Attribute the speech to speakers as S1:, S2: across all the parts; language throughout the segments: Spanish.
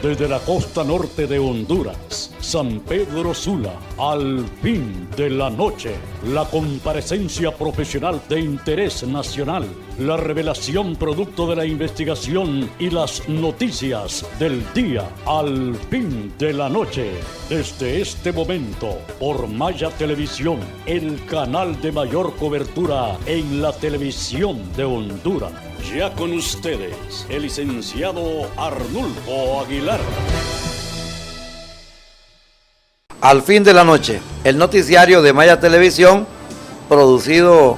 S1: desde la costa norte de Honduras, San Pedro Sula, al fin de la noche, la comparecencia profesional de interés nacional, la revelación producto de la investigación y las noticias del día, al fin de la noche. Desde este momento, por Maya Televisión, el canal de mayor cobertura en la televisión de Honduras. Ya con ustedes, el licenciado Arnulfo Aguilar.
S2: Al fin de la noche, el noticiario de Maya Televisión, producido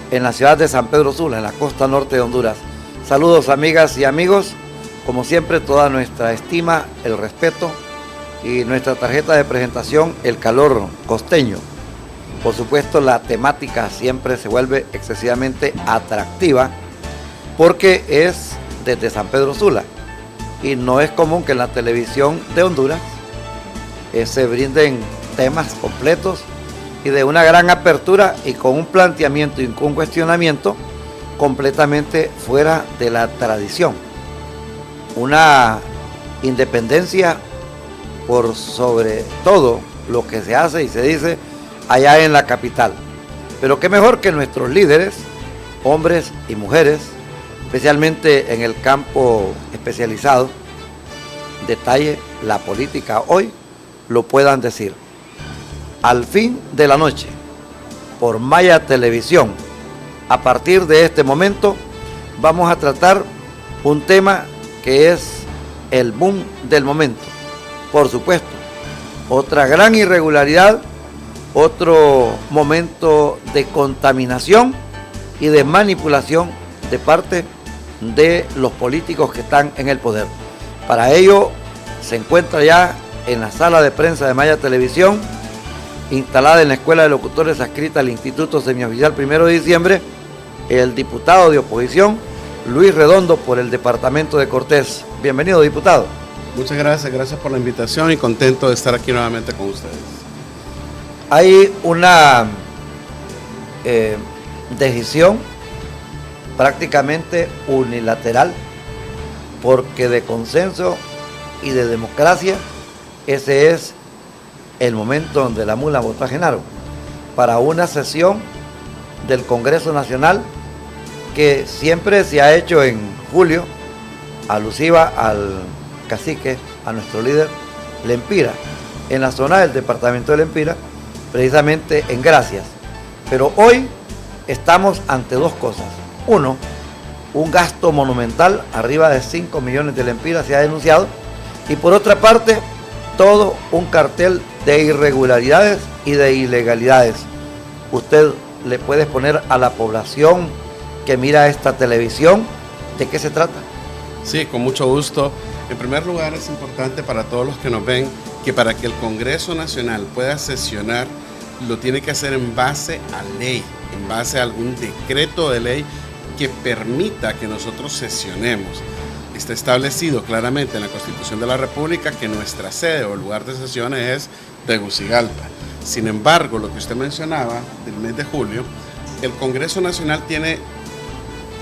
S2: en la ciudad de San Pedro Sula, en la costa norte de Honduras. Saludos, amigas y amigos, como siempre, toda nuestra estima, el respeto y nuestra tarjeta de presentación, el calor costeño. Por supuesto, la temática siempre se vuelve excesivamente atractiva, porque es desde San Pedro Sula y no es común que en la televisión de Honduras se brinden temas completos y de una gran apertura y con un planteamiento y un cuestionamiento completamente fuera de la tradición. Una independencia por sobre todo lo que se hace y se dice allá en la capital. Pero qué mejor que nuestros líderes, hombres y mujeres, especialmente en el campo especializado, detalle la política hoy, lo puedan decir. Al fin de la noche, por Maya Televisión, a partir de este momento, vamos a tratar un tema que es el boom del momento. Por supuesto, otra gran irregularidad, otro momento de contaminación y de manipulación de parte de los políticos que están en el poder. Para ello se encuentra ya en la sala de prensa de Maya Televisión, instalada en la Escuela de Locutores adscrita al Instituto Semioficial 1 de diciembre, el diputado de oposición Luis Redondo por el departamento de Cortés. Bienvenido, diputado.
S3: Muchas gracias por la invitación y contento de estar aquí nuevamente con ustedes.
S2: Hay una decisión prácticamente unilateral, porque de consenso y de democracia, ese es el momento donde la mula votó a Genaro, para una sesión del Congreso Nacional que siempre se ha hecho en julio, alusiva al cacique, a nuestro líder Lempira, en la zona del departamento de Lempira, precisamente en Gracias. Pero hoy estamos ante dos cosas. Uno, un gasto monumental, arriba de 5 millones de lempiras se ha denunciado, y por otra parte, todo un cartel de irregularidades y de ilegalidades. Usted le puede exponer a la población que mira esta televisión de qué se trata.
S3: Sí, con mucho gusto. En primer lugar, es importante para todos los que nos ven que para que el Congreso Nacional pueda sesionar, lo tiene que hacer en base a ley, en base a algún decreto de ley que permita que nosotros sesionemos. Está establecido claramente en la Constitución de la República que nuestra sede o lugar de sesiones es Tegucigalpa. Sin embargo, lo que usted mencionaba del mes de julio, el Congreso Nacional tiene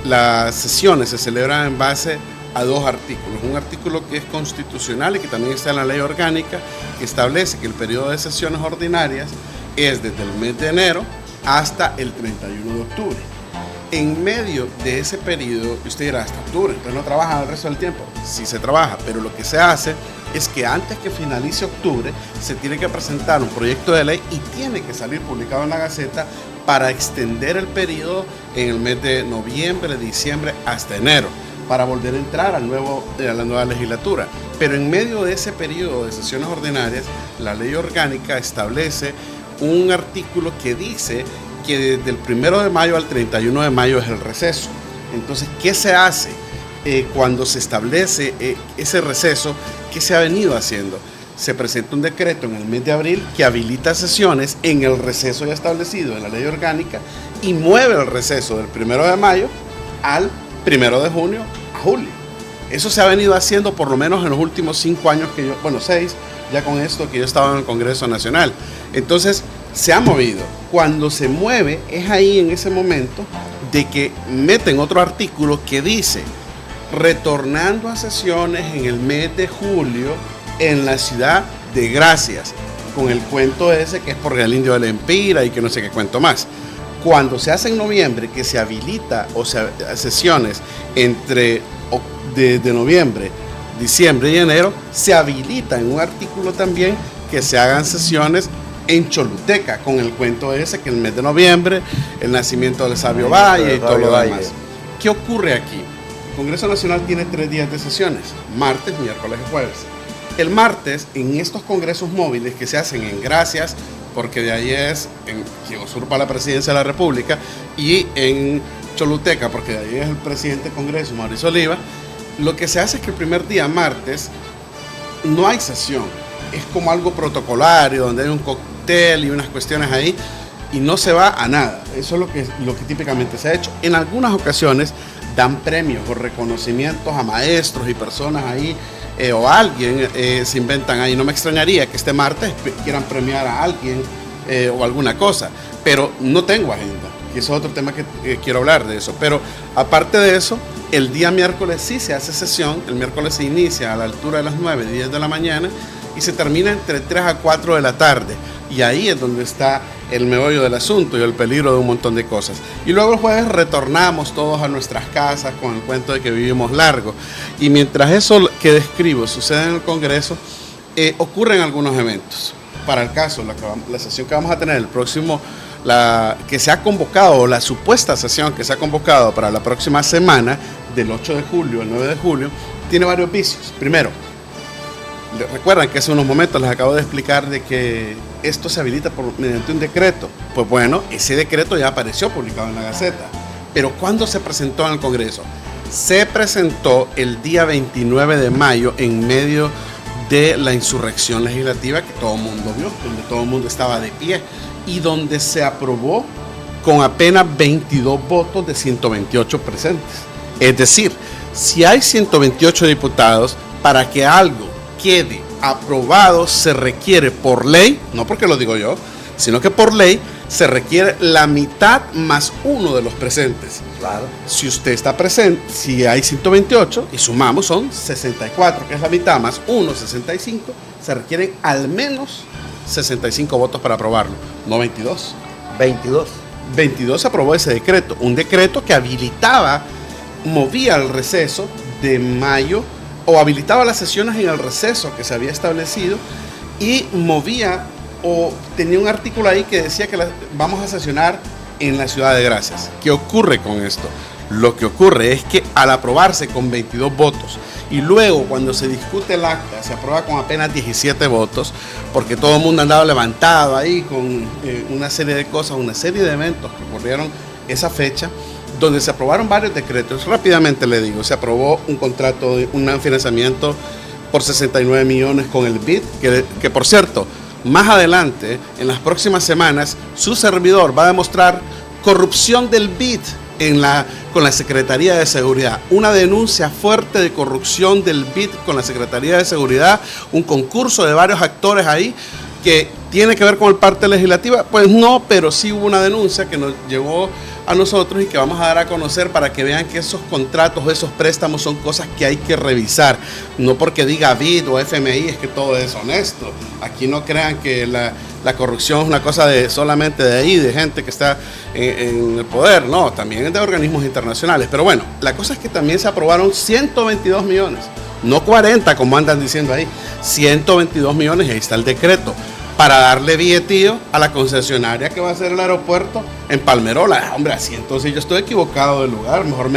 S3: las sesiones, se celebran en base a dos artículos. Un artículo que es constitucional y que también está en la ley orgánica, que establece que el periodo de sesiones ordinarias es desde el mes de enero hasta el 31 de octubre. En medio de ese periodo, usted dirá, hasta octubre, entonces no trabaja el resto del tiempo. Sí se trabaja, pero lo que se hace es que antes que finalice octubre, se tiene que presentar un proyecto de ley y tiene que salir publicado en la Gaceta para extender el periodo en el mes de noviembre, diciembre, hasta enero, para volver a entrar a la nueva legislatura. Pero en medio de ese periodo de sesiones ordinarias, la ley orgánica establece un artículo que dice que desde el 1 de mayo al 31 de mayo es el receso. Entonces, ¿qué se hace cuando se establece ese receso? ¿Qué se ha venido haciendo? Se presenta un decreto en el mes de abril que habilita sesiones en el receso ya establecido en la ley orgánica y mueve el receso del 1 de mayo al 1 de junio a julio. Eso se ha venido haciendo por lo menos en los últimos 5 años que yo, 6, ya con esto que yo estaba en el Congreso Nacional. Entonces, se ha movido. Cuando se mueve, es ahí en ese momento de que meten otro artículo que dice retornando a sesiones en el mes de julio en la ciudad de Gracias, con el cuento ese que es por el Indio de la Empira y que no sé qué cuento más. Cuando se hace en noviembre, que se habilita o sea, sesiones entre de noviembre, diciembre y enero, se habilita en un artículo también que se hagan sesiones en Choluteca, con el cuento ese que el mes de noviembre, el nacimiento del Sabio Valle y todo lo demás. ¿Qué ocurre aquí? El Congreso Nacional tiene 3 días de sesiones, martes, miércoles y jueves. El martes, en estos congresos móviles que se hacen en Gracias, porque de ahí es quien usurpa la presidencia de la República, y en Choluteca, porque de ahí es el presidente del Congreso, Mauricio Oliva, lo que se hace es que el primer día, martes, no hay sesión. Es como algo protocolario, donde hay un cóctel y unas cuestiones ahí, y no se va a nada. Eso es lo que típicamente se ha hecho. En algunas ocasiones dan premios o reconocimientos a maestros y personas ahí, o alguien se inventan ahí. No me extrañaría que este martes quieran premiar a alguien o alguna cosa, pero no tengo agenda, y eso es otro tema que quiero hablar de eso. Pero aparte de eso, el día miércoles sí se hace sesión. El miércoles se inicia a la altura de las 9, 10 de la mañana y se termina entre 3 a 4 de la tarde. Y ahí es donde está el meollo del asunto y el peligro de un montón de cosas. Y luego el jueves retornamos todos a nuestras casas con el cuento de que vivimos largo. Y mientras eso que describo sucede en el Congreso, ocurren algunos eventos. Para el caso, la sesión que vamos a tener el próximo, que se ha convocado, o la supuesta sesión que se ha convocado para la próxima semana, del 8 de julio al 9 de julio, tiene varios vicios. Primero, recuerdan que hace unos momentos les acabo de explicar de que esto se habilita mediante un decreto. Pues bueno, ese decreto ya apareció publicado en la Gaceta. Pero ¿cuándo se presentó en el Congreso? Se presentó el día 29 de mayo en medio de la insurrección legislativa que todo el mundo vio, donde todo el mundo estaba de pie y donde se aprobó con apenas 22 votos de 128 presentes. Es decir, si hay 128 diputados, para que algo quede aprobado se requiere por ley, no porque lo digo yo, sino que por ley se requiere la mitad más uno de los presentes.
S2: Claro.
S3: Si usted está presente, si hay 128 y sumamos son 64, que es la mitad más 1, 65, se requieren al menos 65 votos para aprobarlo, no 22. 22 se aprobó ese decreto, un decreto que movía el receso de mayo, o habilitaba las sesiones en el receso que se había establecido, y movía o tenía un artículo ahí que decía que vamos a sesionar en la ciudad de Gracias. ¿Qué ocurre con esto? Lo que ocurre es que al aprobarse con 22 votos y luego cuando se discute el acta se aprueba con apenas 17 votos, porque todo el mundo andaba levantado ahí con una serie de cosas, una serie de eventos que ocurrieron esa fecha, donde se aprobaron varios decretos. Rápidamente le digo, se aprobó un contrato, un financiamiento por 69 millones con el BID, que por cierto, más adelante, en las próximas semanas, su servidor va a demostrar corrupción del BID con la Secretaría de Seguridad. Una denuncia fuerte de corrupción del BID con la Secretaría de Seguridad, un concurso de varios actores ahí que tiene que ver con el parte legislativa. Pues no, pero sí hubo una denuncia que nos llegó a nosotros y que vamos a dar a conocer para que vean que esos contratos, esos préstamos son cosas que hay que revisar. No porque diga BID o FMI es que todo es honesto. Aquí no crean que la corrupción es una cosa solamente de ahí, de gente que está en el poder. No, también es de organismos internacionales. Pero bueno, la cosa es que también se aprobaron 122 millones, no 40 como andan diciendo ahí, 122 millones, y ahí está el decreto, para darle billetío a la concesionaria que va a ser el aeropuerto en Palmerola. Hombre, así entonces yo estoy equivocado del lugar, mejor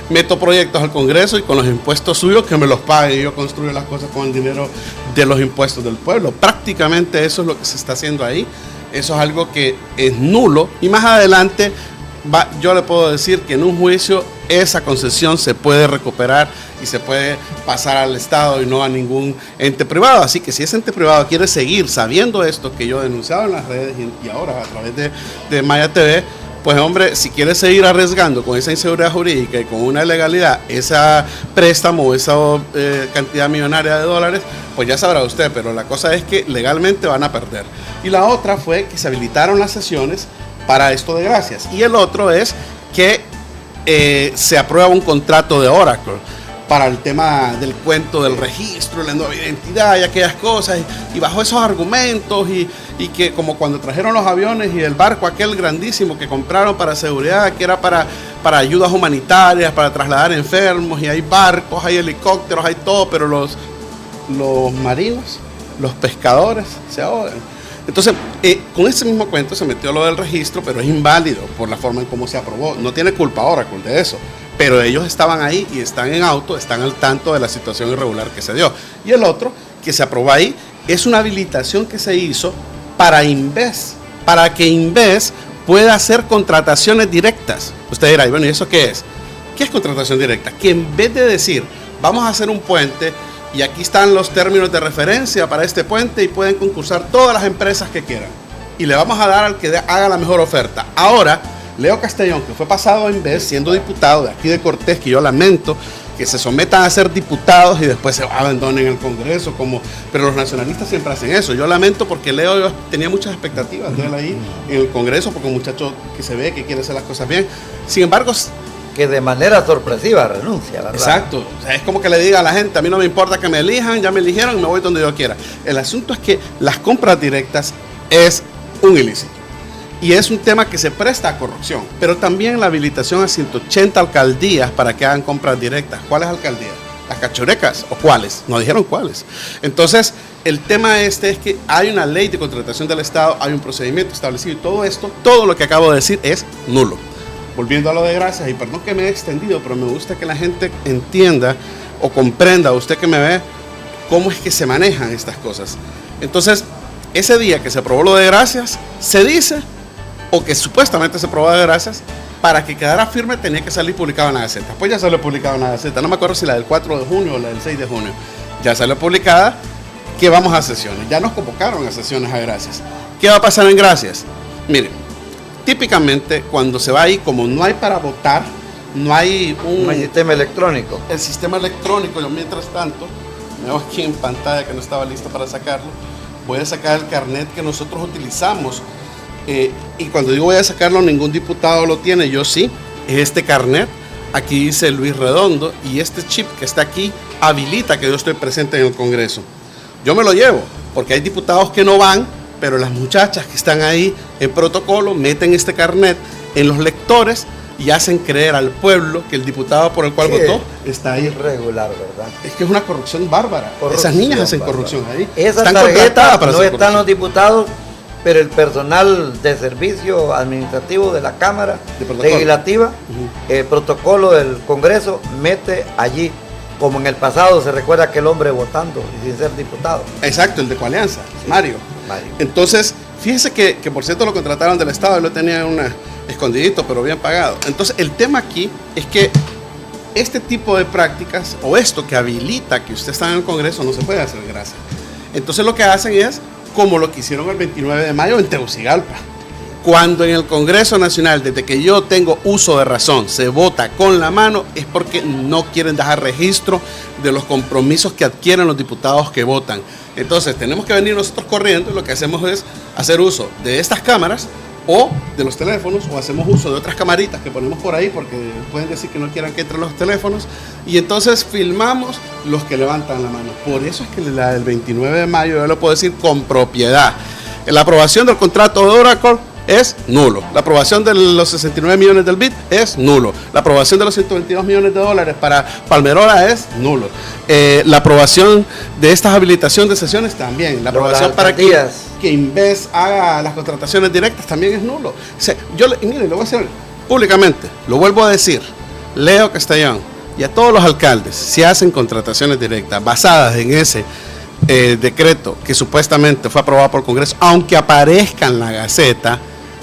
S3: meto proyectos al Congreso y con los impuestos suyos que me los pague y yo construyo las cosas con el dinero de los impuestos del pueblo. Prácticamente eso es lo que se está haciendo ahí. Eso es algo que es nulo, y más adelante yo le puedo decir que en un juicio esa concesión se puede recuperar y se puede pasar al Estado y no a ningún ente privado. Así que si ese ente privado quiere seguir sabiendo esto que yo he denunciado en las redes y ahora a través de Maya TV, pues hombre, si quiere seguir arriesgando con esa inseguridad jurídica y con una ilegalidad, esa préstamo, esa cantidad millonaria de dólares, pues ya sabrá usted, pero la cosa es que legalmente van a perder. Y la otra fue que se habilitaron las sesiones para esto de Gracias. Y el otro es que se aprueba un contrato de Oracle para el tema del cuento del registro, la nueva identidad y aquellas cosas, y bajo esos argumentos, y que como cuando trajeron los aviones y el barco aquel grandísimo que compraron para seguridad, que era para ayudas humanitarias, para trasladar enfermos, y hay barcos, hay helicópteros, hay todo, pero los marinos, los pescadores se ahogan. Entonces, con ese mismo cuento se metió lo del registro, pero es inválido por la forma en cómo se aprobó. No tiene culpa Oracle de eso, pero ellos estaban ahí y están en auto, están al tanto de la situación irregular que se dio. Y el otro que se aprobó ahí es una habilitación que se hizo para Inves, para que Inves pueda hacer contrataciones directas. Usted dirá, bueno, ¿y eso qué es? ¿Qué es contratación directa? Que en vez de decir, vamos a hacer un puente, y aquí están los términos de referencia para este puente y pueden concursar todas las empresas que quieran. Y le vamos a dar al que haga la mejor oferta. Ahora, Leo Castellón, que fue pasado en vez siendo diputado de aquí de Cortés, que yo lamento que se sometan a ser diputados y después se abandonen el Congreso, pero los nacionalistas siempre hacen eso. Yo lamento porque Leo, yo tenía muchas expectativas de él ahí en el Congreso, porque un muchacho que se ve que quiere hacer las cosas bien. Sin embargo,
S2: que de manera sorpresiva renuncia, ¿verdad?
S3: Exacto, o sea, es como que le diga a la gente, a mí no me importa que me elijan, ya me eligieron y me voy donde yo quiera. El asunto es que las compras directas es un ilícito y es un tema que se presta a corrupción, pero también la habilitación a 180 alcaldías para que hagan compras directas. ¿Cuáles alcaldías? ¿Las cachurecas o cuáles? No dijeron cuáles. Entonces, el tema es que hay una ley de contratación del Estado, hay un procedimiento establecido y todo esto, todo lo que acabo de decir es nulo. Volviendo a lo de gracias, y perdón que me he extendido, pero me gusta que la gente entienda o comprenda, usted que me ve, cómo es que se manejan estas cosas. Entonces, ese día que se aprobó lo de gracias, se dice, o que supuestamente se aprobó de gracias, para que quedara firme tenía que salir publicado en la Gaceta. Pues ya salió publicado en la Gaceta, no me acuerdo si la del 4 de junio o la del 6 de junio. Ya salió publicada, que vamos a sesiones. Ya nos convocaron a sesiones a gracias. ¿Qué va a pasar en gracias? Miren, típicamente cuando se va ahí, como no hay para votar, no hay
S2: un sistema electrónico.
S3: El sistema electrónico, yo mientras tanto, me veo aquí en pantalla que no estaba listo para sacarlo, voy a sacar el carnet que nosotros utilizamos. Y cuando digo voy a sacarlo, ningún diputado lo tiene, yo sí, es este carnet. Aquí dice Luis Redondo y este chip que está aquí habilita que yo estoy presente en el Congreso. Yo me lo llevo, porque hay diputados que no van, pero las muchachas que están ahí en protocolo meten este carnet en los lectores y hacen creer al pueblo que el diputado por el cual votó está ahí.
S2: Irregular, ¿verdad?
S3: Es que es una corrupción bárbara.
S2: Corrupción,
S3: esas niñas hacen
S2: bárbara.
S3: corrupción ahí.
S2: Esa
S3: están
S2: tarjeta
S3: para
S2: no
S3: hacer
S2: están los diputados, pero el personal de servicio administrativo de la Cámara Legislativa, el protocolo del Congreso, mete allí, como en el pasado se recuerda aquel hombre votando y sin ser diputado.
S3: Exacto, el de Coalianza, sí. Mario. Entonces, fíjese que por cierto lo contrataron del Estado, él lo tenía en una escondidito, pero bien pagado. Entonces, el tema aquí es que este tipo de prácticas, o esto que habilita que usted está en el Congreso, no se puede hacer gracias. Entonces, lo que hacen es como lo que hicieron el 29 de mayo en Tegucigalpa. Cuando en el Congreso Nacional, desde que yo tengo uso de razón, se vota con la mano, es porque no quieren dejar registro de los compromisos que adquieren los diputados que votan. Entonces, tenemos que venir nosotros corriendo y lo que hacemos es hacer uso de estas cámaras o de los teléfonos, o hacemos uso de otras camaritas que ponemos por ahí porque pueden decir que no quieran que entren los teléfonos, y entonces filmamos los que levantan la mano. Por eso es que la del 29 de mayo, yo lo puedo decir con propiedad, la aprobación del contrato de Oracle es nulo. La aprobación de los 69 millones del BID es nulo. La aprobación de los 122 millones de dólares para Palmerola es nulo. La aprobación de estas habilitaciones de sesiones también. La aprobación para que Inves haga las contrataciones directas también es nulo. O sea, mire, lo voy a hacer públicamente, lo vuelvo a decir, Leo Castellón y a todos los alcaldes, si hacen contrataciones directas basadas en ese decreto que supuestamente fue aprobado por el Congreso, aunque aparezca en la Gaceta,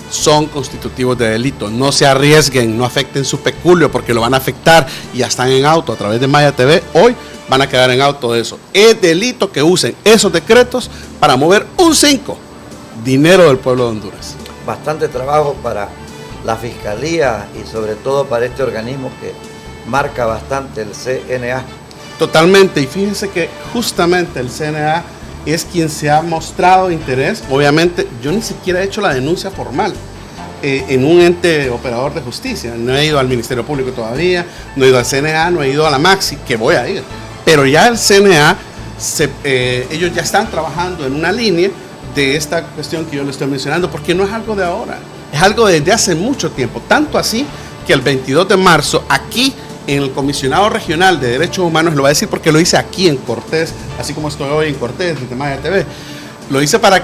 S3: son constitutivos de delito. No se arriesguen, no afecten su peculio, porque lo van a afectar y ya están en auto a través de Maya TV. Hoy van a quedar en auto de eso. Es delito que usen esos decretos para mover un 5 dinero del pueblo de Honduras.
S2: Bastante trabajo para la Fiscalía y sobre todo para este organismo que marca bastante, el CNA.
S3: Totalmente, y fíjense que justamente el CNA es quien se ha mostrado interés. Obviamente yo ni siquiera he hecho la denuncia formal, en un ente operador de justicia. No he ido al Ministerio Público todavía, no he ido al CNA, no he ido a la Maxi, que voy a ir. Pero ya el CNA, ellos ya están trabajando en una línea de esta cuestión que yo le estoy mencionando, porque no es algo de ahora, es algo desde hace mucho tiempo, tanto así que el 22 de marzo aquí en el Comisionado Regional de Derechos Humanos, lo voy a decir porque lo hice aquí en Cortés, así como estoy hoy en Cortés, desde Maya TV, lo hice para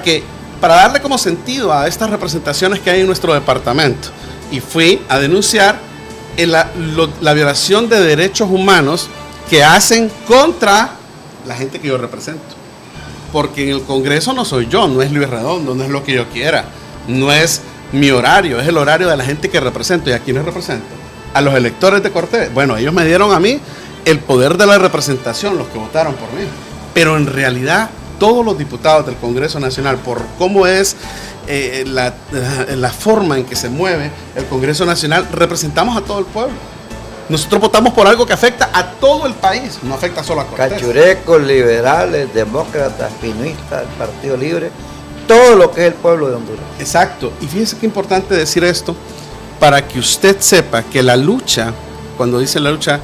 S3: darle como sentido a estas representaciones que hay en nuestro departamento, y fui a denunciar la violación de derechos humanos que hacen contra la gente que yo represento. Porque en el Congreso no soy yo, no es Luis Redondo, no es lo que yo quiera, no es mi horario, es el horario de la gente que represento. ¿Y a quiénes represento? A los electores de Cortés. Bueno, ellos me dieron a mí el poder de la representación, los que votaron por mí. Pero en realidad todos los diputados del Congreso Nacional, por cómo es la forma en que se mueve el Congreso Nacional, representamos a todo el pueblo. Nosotros votamos por algo que afecta a todo el país, no afecta solo a Cortés.
S2: Cachurecos, liberales, demócratas, pinuistas, el Partido Libre, todo lo que es el pueblo de Honduras.
S3: Exacto, y fíjese qué importante decir esto, para que usted sepa que la lucha, cuando dice la lucha,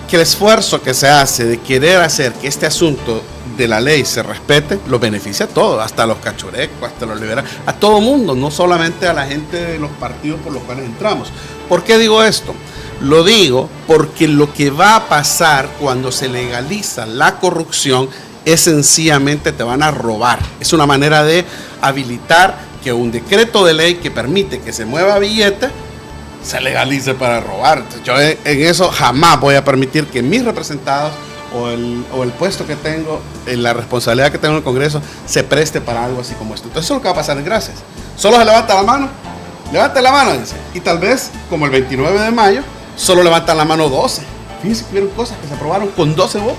S3: que el esfuerzo que se hace de querer hacer que este asunto de la ley se respete, lo beneficia a todos, hasta a los cachurecos, hasta a los liberales, a todo mundo, no solamente a la gente de los partidos por los cuales entramos. ¿Por qué digo esto? Lo digo porque lo que va a pasar cuando se legaliza la corrupción es sencillamente te van a robar. Es una manera de habilitar que un decreto de ley que permite que se mueva billete se legalice para robar. Entonces, yo en eso jamás voy a permitir que mis representados o el puesto que tengo, la responsabilidad que tengo en el Congreso, se preste para algo así como esto. Entonces eso es lo que va a pasar. Gracias. Solo se levanta la mano, dice. Y tal vez, como el 29 de mayo, solo levantan la mano 12. Fíjense que hubieron cosas que se aprobaron con 12 votos.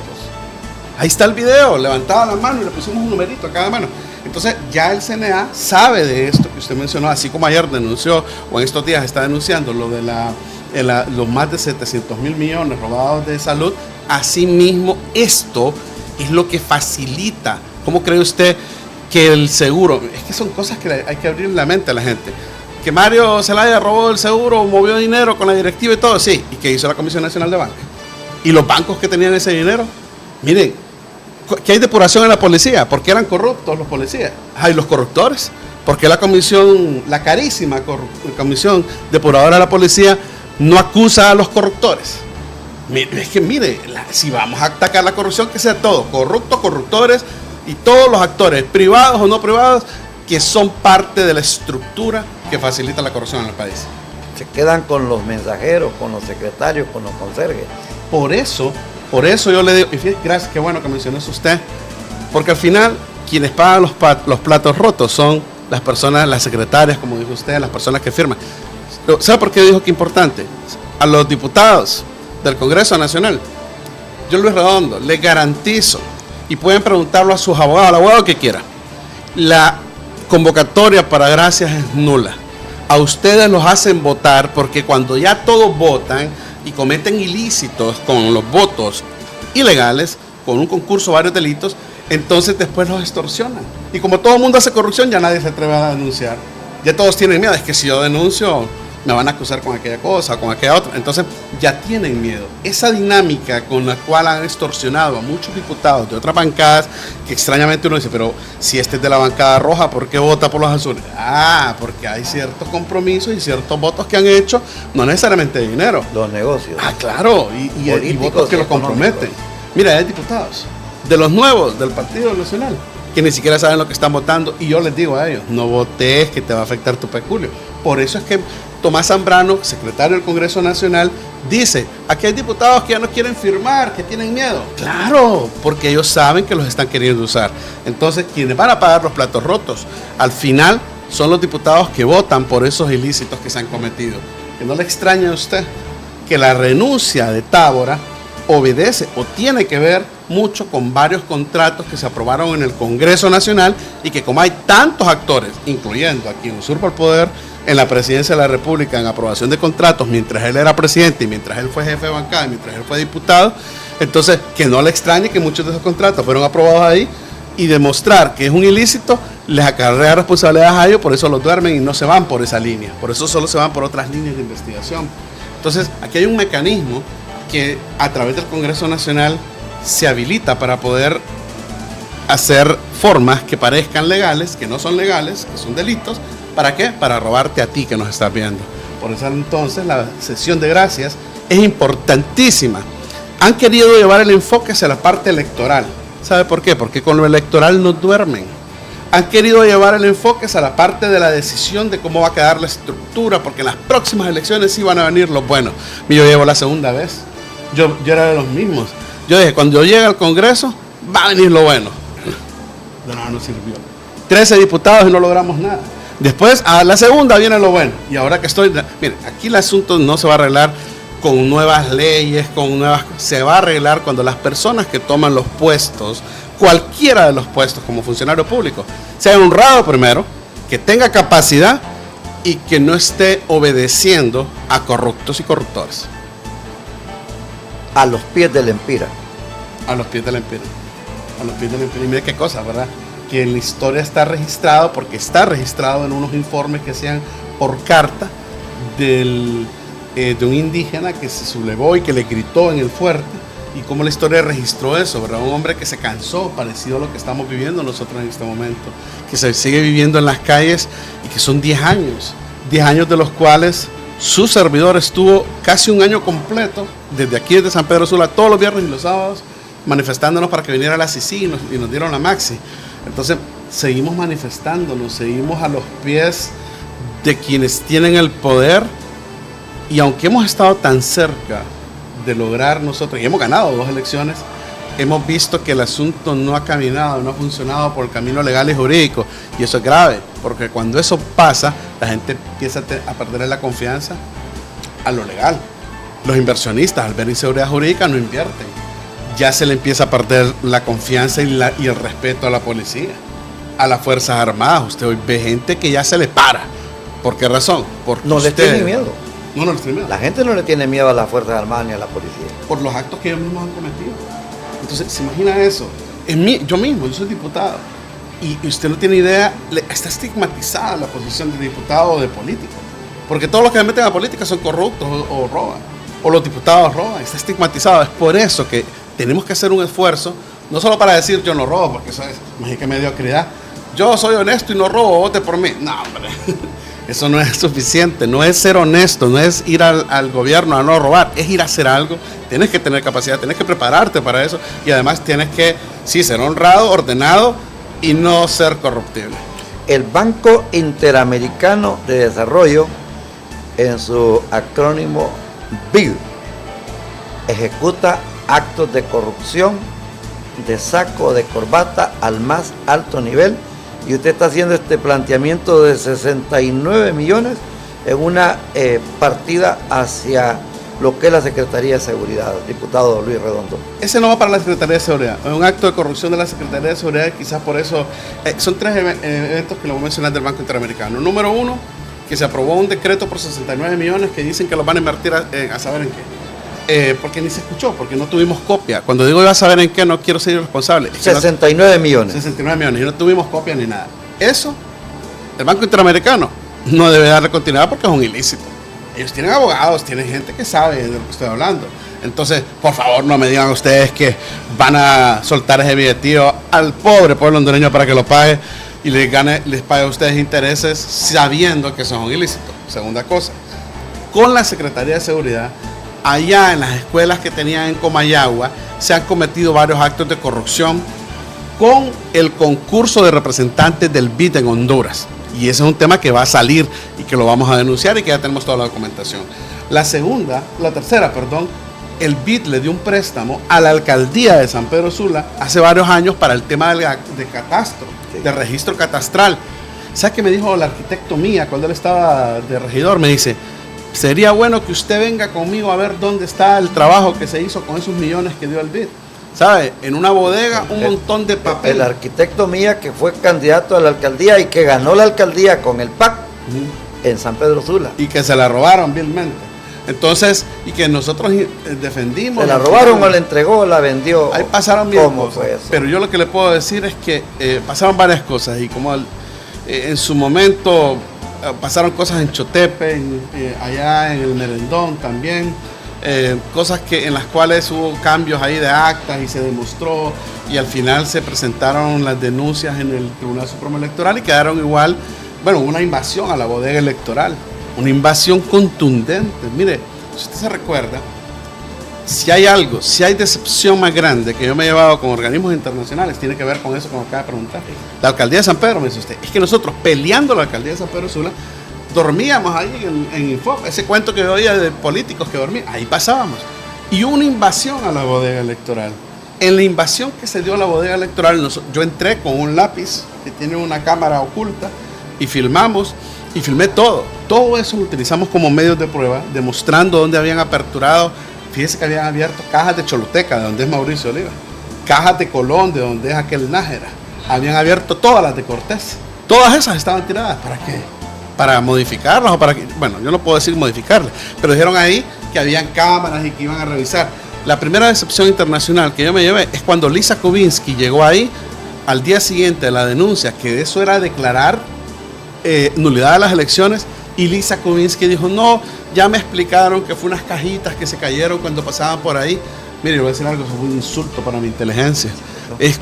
S3: Ahí está el video, levantaba la mano y le pusimos un numerito a cada mano. Entonces ya el CNA sabe de esto que usted mencionó, así como ayer denunció, o en estos días está denunciando lo de los más de 700.000 millones robados de salud. Asimismo, esto es lo que facilita. ¿Cómo cree usted que el seguro? Es que son cosas que hay que abrir la mente a la gente. Que Mario Zelaya robó el seguro, movió dinero con la directiva y todo, sí. ¿Y qué hizo la Comisión Nacional de Banca? ¿Y los bancos que tenían ese dinero? Miren, ¿qué hay depuración en la policía? ¿Por qué eran corruptos los policías? ¿Hay los corruptores? ¿Por qué la carísima Comisión Depuradora de la Policía no acusa a los corruptores? Es que mire, si vamos a atacar la corrupción, que sea todo, corruptos, corruptores y todos los actores, privados o no privados, que son parte de la estructura que facilita la corrupción en el país.
S2: Se quedan con los mensajeros, con los secretarios, con los conserjes.
S3: Por eso yo le digo, y fíjate, gracias, qué bueno que mencionó eso usted, porque al final quienes pagan los platos rotos son las personas, las secretarias, como dijo usted, las personas que firman. ¿Sabe por qué dijo que es importante? A los diputados del Congreso Nacional, yo Luis Redondo, les garantizo, y pueden preguntarlo a sus abogados, al abogado que quiera, la convocatoria para gracias es nula. A ustedes los hacen votar porque cuando ya todos votan y cometen ilícitos con los votos ilegales, con un concurso, varios delitos, entonces después los extorsionan. Y como todo el mundo hace corrupción, ya nadie se atreve a denunciar. Ya todos tienen miedo, es que si yo denuncio me van a acusar con aquella cosa, con aquella otra. Entonces ya tienen miedo. Esa dinámica con la cual han extorsionado a muchos diputados de otras bancadas, que extrañamente uno dice, pero si este es de la bancada roja, ¿por qué vota por los azules? Porque hay ciertos compromisos y ciertos votos que han hecho, no necesariamente de dinero.
S2: Los negocios.
S3: Claro, y votos que los comprometen. Mira, hay diputados de los nuevos del Partido Nacional que ni siquiera saben lo que están votando, y yo les digo a ellos, no votes, que te va a afectar tu peculio. Por eso es que Tomás Zambrano, secretario del Congreso Nacional, dice, aquí hay diputados que ya no quieren firmar, que tienen miedo. Claro, porque ellos saben que los están queriendo usar. Entonces, quienes van a pagar los platos rotos, al final, son los diputados que votan por esos ilícitos que se han cometido. Que no le extrañe a usted que la renuncia de Tábora obedece o tiene que ver mucho con varios contratos que se aprobaron en el Congreso Nacional, y que como hay tantos actores, incluyendo a quien usurpa el poder en la presidencia de la República en aprobación de contratos mientras él era presidente y mientras él fue jefe de bancada y mientras él fue diputado, entonces que no le extrañe que muchos de esos contratos fueron aprobados ahí, y demostrar que es un ilícito les acarrea responsabilidades a ellos, por eso los duermen y no se van por esa línea, por eso solo se van por otras líneas de investigación. Entonces, aquí hay un mecanismo que a través del Congreso Nacional se habilita para poder hacer formas que parezcan legales, que no son legales, que son delitos. ¿Para qué? Para robarte a ti que nos estás viendo. Por eso entonces la sesión de gracias es importantísima. Han querido llevar el enfoque hacia la parte electoral. ¿Sabe por qué? Porque con lo electoral no duermen. Han querido llevar el enfoque hacia la parte de la decisión de cómo va a quedar la estructura, porque en las próximas elecciones sí van a venir los buenos. Yo llevo la segunda vez. Yo era de los mismos. Yo dije, cuando yo llegue al Congreso, va a venir lo bueno. No sirvió. 13 diputados y no logramos nada. Después, a la segunda viene lo bueno. Y ahora que estoy... Miren, aquí el asunto no se va a arreglar con nuevas leyes, se va a arreglar cuando las personas que toman los puestos, cualquiera de los puestos como funcionario público, sea honrado primero, que tenga capacidad y que no esté obedeciendo a corruptos y corruptores.
S2: A los pies del Empira.
S3: A los pies del Empira. A los pies del Empira. Y mire qué cosa, ¿verdad? Que en la historia está registrado, porque está registrado en unos informes que hacían por carta de un indígena que se sublevó y que le gritó en el fuerte, y cómo la historia registró eso, ¿verdad? Un hombre que se cansó, parecido a lo que estamos viviendo nosotros en este momento, que se sigue viviendo en las calles y que son 10 años de los cuales su servidor estuvo casi un año completo, desde aquí, desde San Pedro Sula, todos los viernes y los sábados, manifestándonos para que viniera la CICI y nos dieron la Maxi. Entonces, seguimos manifestándonos, seguimos a los pies de quienes tienen el poder, y aunque hemos estado tan cerca de lograr nosotros, y hemos ganado 2 elecciones, hemos visto que el asunto no ha caminado, no ha funcionado por el camino legal y jurídico, y eso es grave, porque cuando eso pasa, la gente empieza a perder la confianza a lo legal. Los inversionistas, al ver inseguridad jurídica, no invierten. Ya se le empieza a perder la confianza y el respeto a la policía, a las Fuerzas Armadas. Usted hoy ve gente que ya se le para. ¿Por qué razón? Porque
S2: No les tiene miedo.
S3: No les tiene miedo.
S2: La gente no le tiene miedo a las Fuerzas Armadas ni a la policía.
S3: Por los actos que ellos mismos han cometido. Entonces, ¿se imagina eso? Yo soy diputado. Y usted no tiene idea, está estigmatizada la posición de diputado o de político. Porque todos los que se meten a la política son corruptos o roban. O los diputados roban. Está estigmatizado. Es por eso que tenemos que hacer un esfuerzo, no solo para decir yo no robo, porque eso es mágica mediocridad. Yo soy honesto y no robo, vote por mí. No, hombre, eso no es suficiente. No es ser honesto, no es ir al gobierno a no robar, es ir a hacer algo. Tienes que tener capacidad, tienes que prepararte para eso, y además tienes que, sí, ser honrado, ordenado y no ser corruptible.
S2: El Banco Interamericano de Desarrollo, en su acrónimo BID, ejecuta actos de corrupción de saco de corbata al más alto nivel, y usted está haciendo este planteamiento de 69 millones en una partida hacia lo que es la Secretaría de Seguridad, diputado Luis Redondo.
S3: Ese no va para la Secretaría de Seguridad, es un acto de corrupción de la Secretaría de Seguridad, quizás por eso, son 3 eventos que le voy a mencionar del Banco Interamericano. Número 1, que se aprobó un decreto por 69 millones que dicen que los van a invertir a saber en qué. Porque ni se escuchó, porque no tuvimos copia. Cuando digo iba a saber en qué, no quiero ser irresponsable.
S2: 69 millones.
S3: 69 millones, y no tuvimos copia ni nada. Eso, el Banco Interamericano no debe darle continuidad porque es un ilícito. Ellos tienen abogados, tienen gente que sabe de lo que estoy hablando. Entonces, por favor, no me digan ustedes que van a soltar ese billetío al pobre pueblo hondureño para que lo pague y les pague a ustedes intereses sabiendo que son ilícitos. Segunda cosa, con la Secretaría de Seguridad, allá en las escuelas que tenían en Comayagua, se han cometido varios actos de corrupción con el concurso de representantes del BID en Honduras. Y ese es un tema que va a salir y que lo vamos a denunciar y que ya tenemos toda la documentación. La tercera, el BID le dio un préstamo a la alcaldía de San Pedro Sula hace varios años para el tema de catastro, de registro catastral. ¿Sabes qué me dijo el arquitecto Mía cuando él estaba de regidor? Me dice, sería bueno que usted venga conmigo a ver dónde está el trabajo que se hizo con esos millones que dio el BID. ¿Sabe? En una bodega, un montón de papel.
S2: El arquitecto Mía, que fue candidato a la alcaldía y que ganó la alcaldía con el PAC en San Pedro Sula.
S3: Y que se la robaron vilmente. Entonces, y que nosotros defendimos.
S2: ¿Se la robaron o la entregó o la vendió?
S3: Ahí pasaron bien
S2: ¿Cómo
S3: cosas.
S2: fue eso?
S3: Pero yo lo que le puedo decir es que pasaron varias cosas y como en su momento pasaron cosas en Chotepe, allá en el Merendón también, cosas en las cuales hubo cambios ahí de actas y se demostró y al final se presentaron las denuncias en el Tribunal Supremo Electoral y quedaron igual, bueno, una invasión a la bodega electoral. Una invasión contundente. Mire, si usted se recuerda, si hay decepción más grande que yo me he llevado con organismos internacionales, tiene que ver con eso que me acaba de preguntar. La alcaldía de San Pedro, me dice usted, es que nosotros peleando la alcaldía de San Pedro Sula, dormíamos ahí en Info, ese cuento que yo oía de políticos que dormían, ahí pasábamos. Y hubo una invasión a la bodega electoral. En la invasión que se dio a la bodega electoral, yo entré con un lápiz que tiene una cámara oculta y filmamos. Y filmé todo. Todo eso lo utilizamos como medios de prueba, demostrando dónde habían aperturado. Fíjese que habían abierto cajas de Choluteca, de donde es Mauricio Oliva. Cajas de Colón, de donde es aquel Nájera. Habían abierto todas las de Cortés. Todas esas estaban tiradas. ¿Para qué? Para modificarlas o para qué. Bueno, yo no puedo decir modificarlas, pero dijeron ahí que habían cámaras y que iban a revisar. La primera decepción internacional que yo me llevé es cuando Lisa Kubinsky llegó ahí al día siguiente de la denuncia, que eso era declarar nulidad de las elecciones, y Lisa Kubinsky dijo, no, ya me explicaron que fue unas cajitas que se cayeron cuando pasaban por ahí. Mire, yo voy a decir algo, eso fue un insulto para mi inteligencia. Es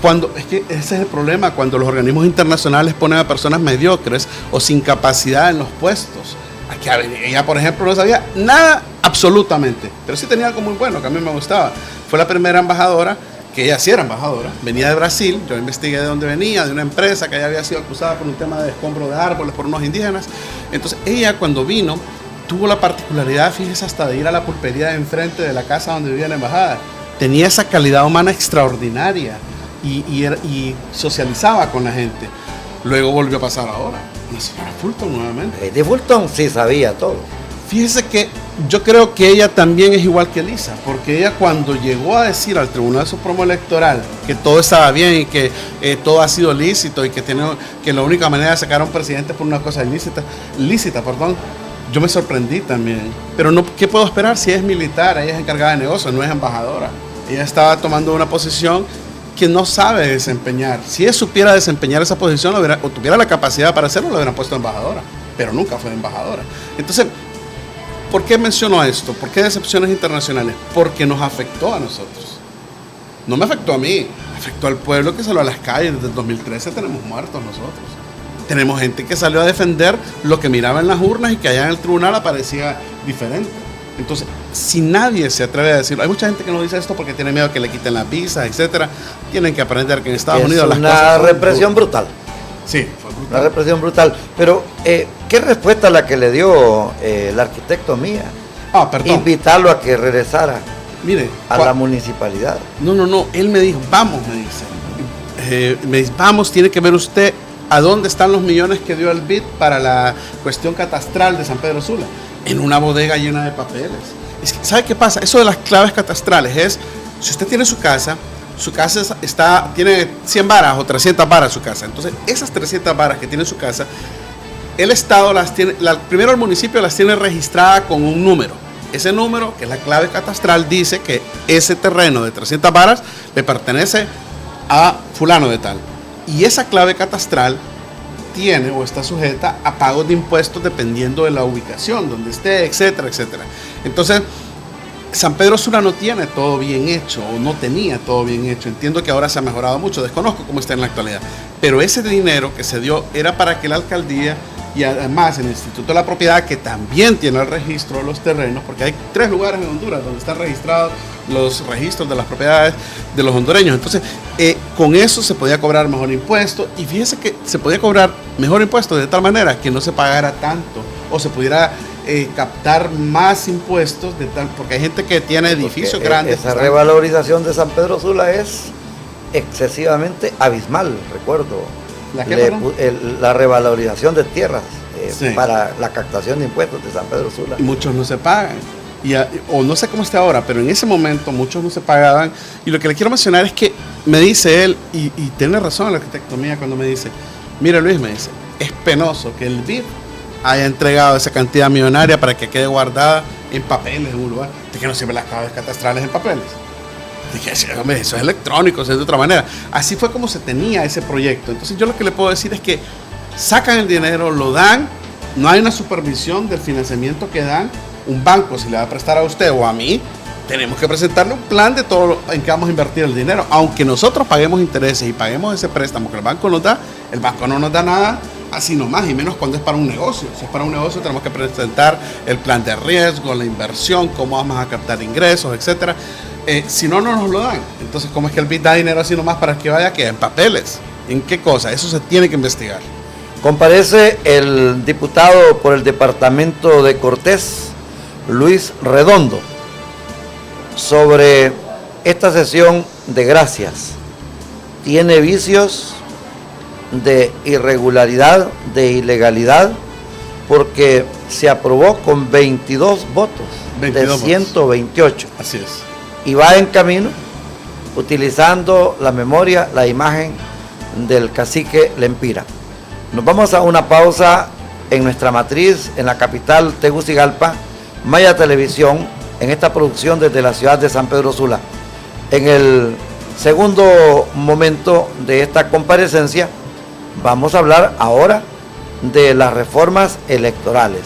S3: que ese es el problema, cuando los organismos internacionales ponen a personas mediocres o sin capacidad en los puestos. Aquí ella, por ejemplo, no sabía nada absolutamente, pero sí tenía algo muy bueno que a mí me gustaba. Fue la primera embajadora, que ella sí era embajadora, venía de Brasil, yo investigué de dónde venía, de una empresa que ella había sido acusada por un tema de escombro de árboles por unos indígenas. Entonces ella, cuando vino, tuvo la particularidad, fíjese, hasta de ir a la pulpería de enfrente de la casa donde vivía la embajada. Tenía esa calidad humana extraordinaria y socializaba con la gente. Luego volvió a pasar ahora, la señora Fulton nuevamente.
S2: De Fulton sí sabía todo.
S3: Fíjese que yo creo que ella también es igual que Lisa, porque ella cuando llegó a decir al Tribunal Supremo Electoral que todo estaba bien y que todo ha sido lícito y que la única manera de sacar a un presidente por una cosa lícita, yo me sorprendí también. Pero no, ¿qué puedo esperar si es militar? Ella es encargada de negocios, no es embajadora. Ella estaba tomando una posición que no sabe desempeñar. Si ella supiera desempeñar esa posición o tuviera la capacidad para hacerlo, lo hubieran puesto embajadora, pero nunca fue embajadora. Entonces, ¿por qué menciono esto? ¿Por qué decepciones internacionales? Porque nos afectó a nosotros. No me afectó a mí, afectó al pueblo que salió a las calles. Desde el 2013 tenemos muertos nosotros. Tenemos gente que salió a defender lo que miraba en las urnas y que allá en el tribunal aparecía diferente. Entonces, si nadie se atreve a decirlo, hay mucha gente que no dice esto porque tiene miedo que le quiten las visas, etcétera. Tienen que aprender que en Estados Unidos las cosas
S2: una
S3: son
S2: represión brutal.
S3: Sí, fue brutal.
S2: Una represión brutal. Pero, ¿qué respuesta la que le dio el arquitecto Mía?
S3: Perdón.
S2: Invitarlo a que regresara
S3: Mire,
S2: a la municipalidad.
S3: No, él me dijo, vamos, me dice. Me dice, vamos, tiene que ver usted a dónde están los millones que dio el BID para la cuestión catastral de San Pedro Sula. En una bodega llena de papeles. Es que, ¿sabe qué pasa? Eso de las claves catastrales es, si usted tiene su casa tiene 100 varas o 300 varas su casa. Entonces, esas 300 varas que tiene su casa, el Estado las tiene, primero el municipio las tiene registradas con un número. Ese número, que es la clave catastral, dice que ese terreno de 300 varas le pertenece a fulano de tal. Y esa clave catastral tiene o está sujeta a pagos de impuestos dependiendo de la ubicación, donde esté, etcétera, etcétera. Entonces, San Pedro Sula no tiene todo bien hecho, o no tenía todo bien hecho. Entiendo que ahora se ha mejorado mucho, desconozco cómo está en la actualidad. Pero ese dinero que se dio era para que la alcaldía y además el Instituto de la Propiedad, que también tiene el registro de los terrenos, porque hay 3 lugares en Honduras donde están registrados los registros de las propiedades de los hondureños. Entonces, con eso se podía cobrar mejor impuesto, y fíjese que se podía cobrar mejor impuesto de tal manera que no se pagara tanto, o se pudiera captar más impuestos, porque hay gente que tiene edificios grandes.
S2: Esa revalorización de San Pedro Sula es excesivamente abismal, recuerdo. La revalorización de tierras sí, para la captación de impuestos de San Pedro Sula.
S3: Y muchos no se pagan. O no sé cómo está ahora, pero en ese momento muchos no se pagaban. Y lo que le quiero mencionar es que me dice él, y tiene razón el arquitecto Mía cuando me dice, mira Luis, me dice, es penoso que el BID haya entregado esa cantidad millonaria para que quede guardada en papeles en un lugar. ¿De qué no sirven las claves catastrales en papeles? Dije, hombre, eso es electrónico, eso es de otra manera. Así fue como se tenía ese proyecto. Entonces yo lo que le puedo decir es que sacan el dinero, lo dan, no hay una supervisión del financiamiento que dan. Un banco, si le va a prestar a usted o a mí, tenemos que presentarle un plan de todo en que vamos a invertir el dinero. Aunque nosotros paguemos intereses y paguemos ese préstamo que el banco nos da, el banco no nos da nada así nomás, y menos cuando es para un negocio. Si es para un negocio tenemos que presentar el plan de riesgo, la inversión, cómo vamos a captar ingresos, etcétera. Si no, no nos lo dan. Entonces, ¿cómo es que el BID da dinero así nomás para que vaya? ¿Qué? ¿En papeles? ¿En qué cosa? Eso se tiene que investigar.
S2: Comparece el diputado por el departamento de Cortés, Luis Redondo, sobre esta sesión de gracias. Tiene vicios de irregularidad, de ilegalidad, porque se aprobó con 22 votos 22 de 128.
S3: Votos. Así es.
S2: Y va en camino utilizando la memoria, la imagen del cacique Lempira. Nos vamos a una pausa en nuestra matriz, en la capital Tegucigalpa, Maya Televisión, en esta producción desde la ciudad de San Pedro Sula. En el segundo momento de esta comparecencia, vamos a hablar ahora de las reformas electorales.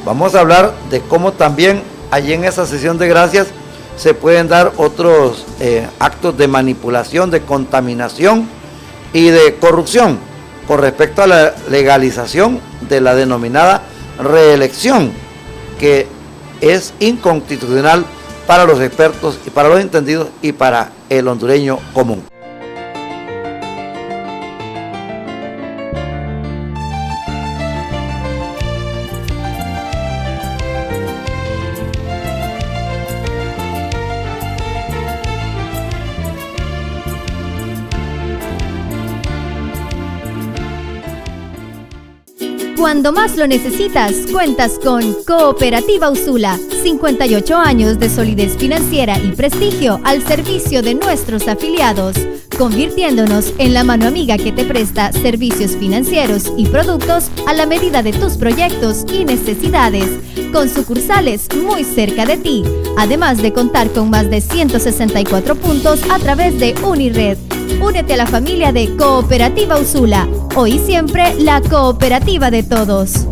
S2: Vamos a hablar de cómo también allí en esa sesión de gracias se pueden dar otros actos de manipulación, de contaminación y de corrupción con respecto a la legalización de la denominada reelección, que es inconstitucional para los expertos y para los entendidos y para el hondureño común.
S4: Cuando más lo necesitas, cuentas con Cooperativa Usula. 58 años de solidez financiera y prestigio al servicio de nuestros afiliados, convirtiéndonos en la mano amiga que te presta servicios financieros y productos a la medida de tus proyectos y necesidades, con sucursales muy cerca de ti, además de contar con más de 164 puntos a través de Unired. Únete a la familia de Cooperativa Usula, hoy y siempre la cooperativa de todos.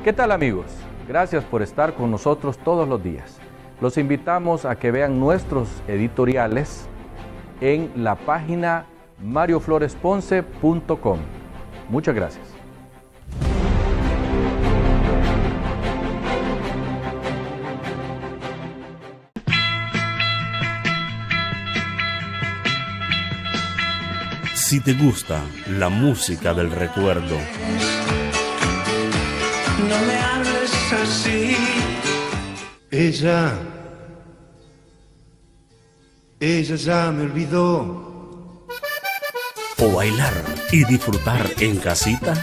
S5: ¿Qué tal, amigos? Gracias por estar con nosotros todos los días. Los invitamos a que vean nuestros editoriales en la página mariofloresponce.com. Muchas gracias.
S6: Si te gusta la música del recuerdo,
S7: no me hables así. Ella ya me olvidó.
S6: O bailar y disfrutar en casita.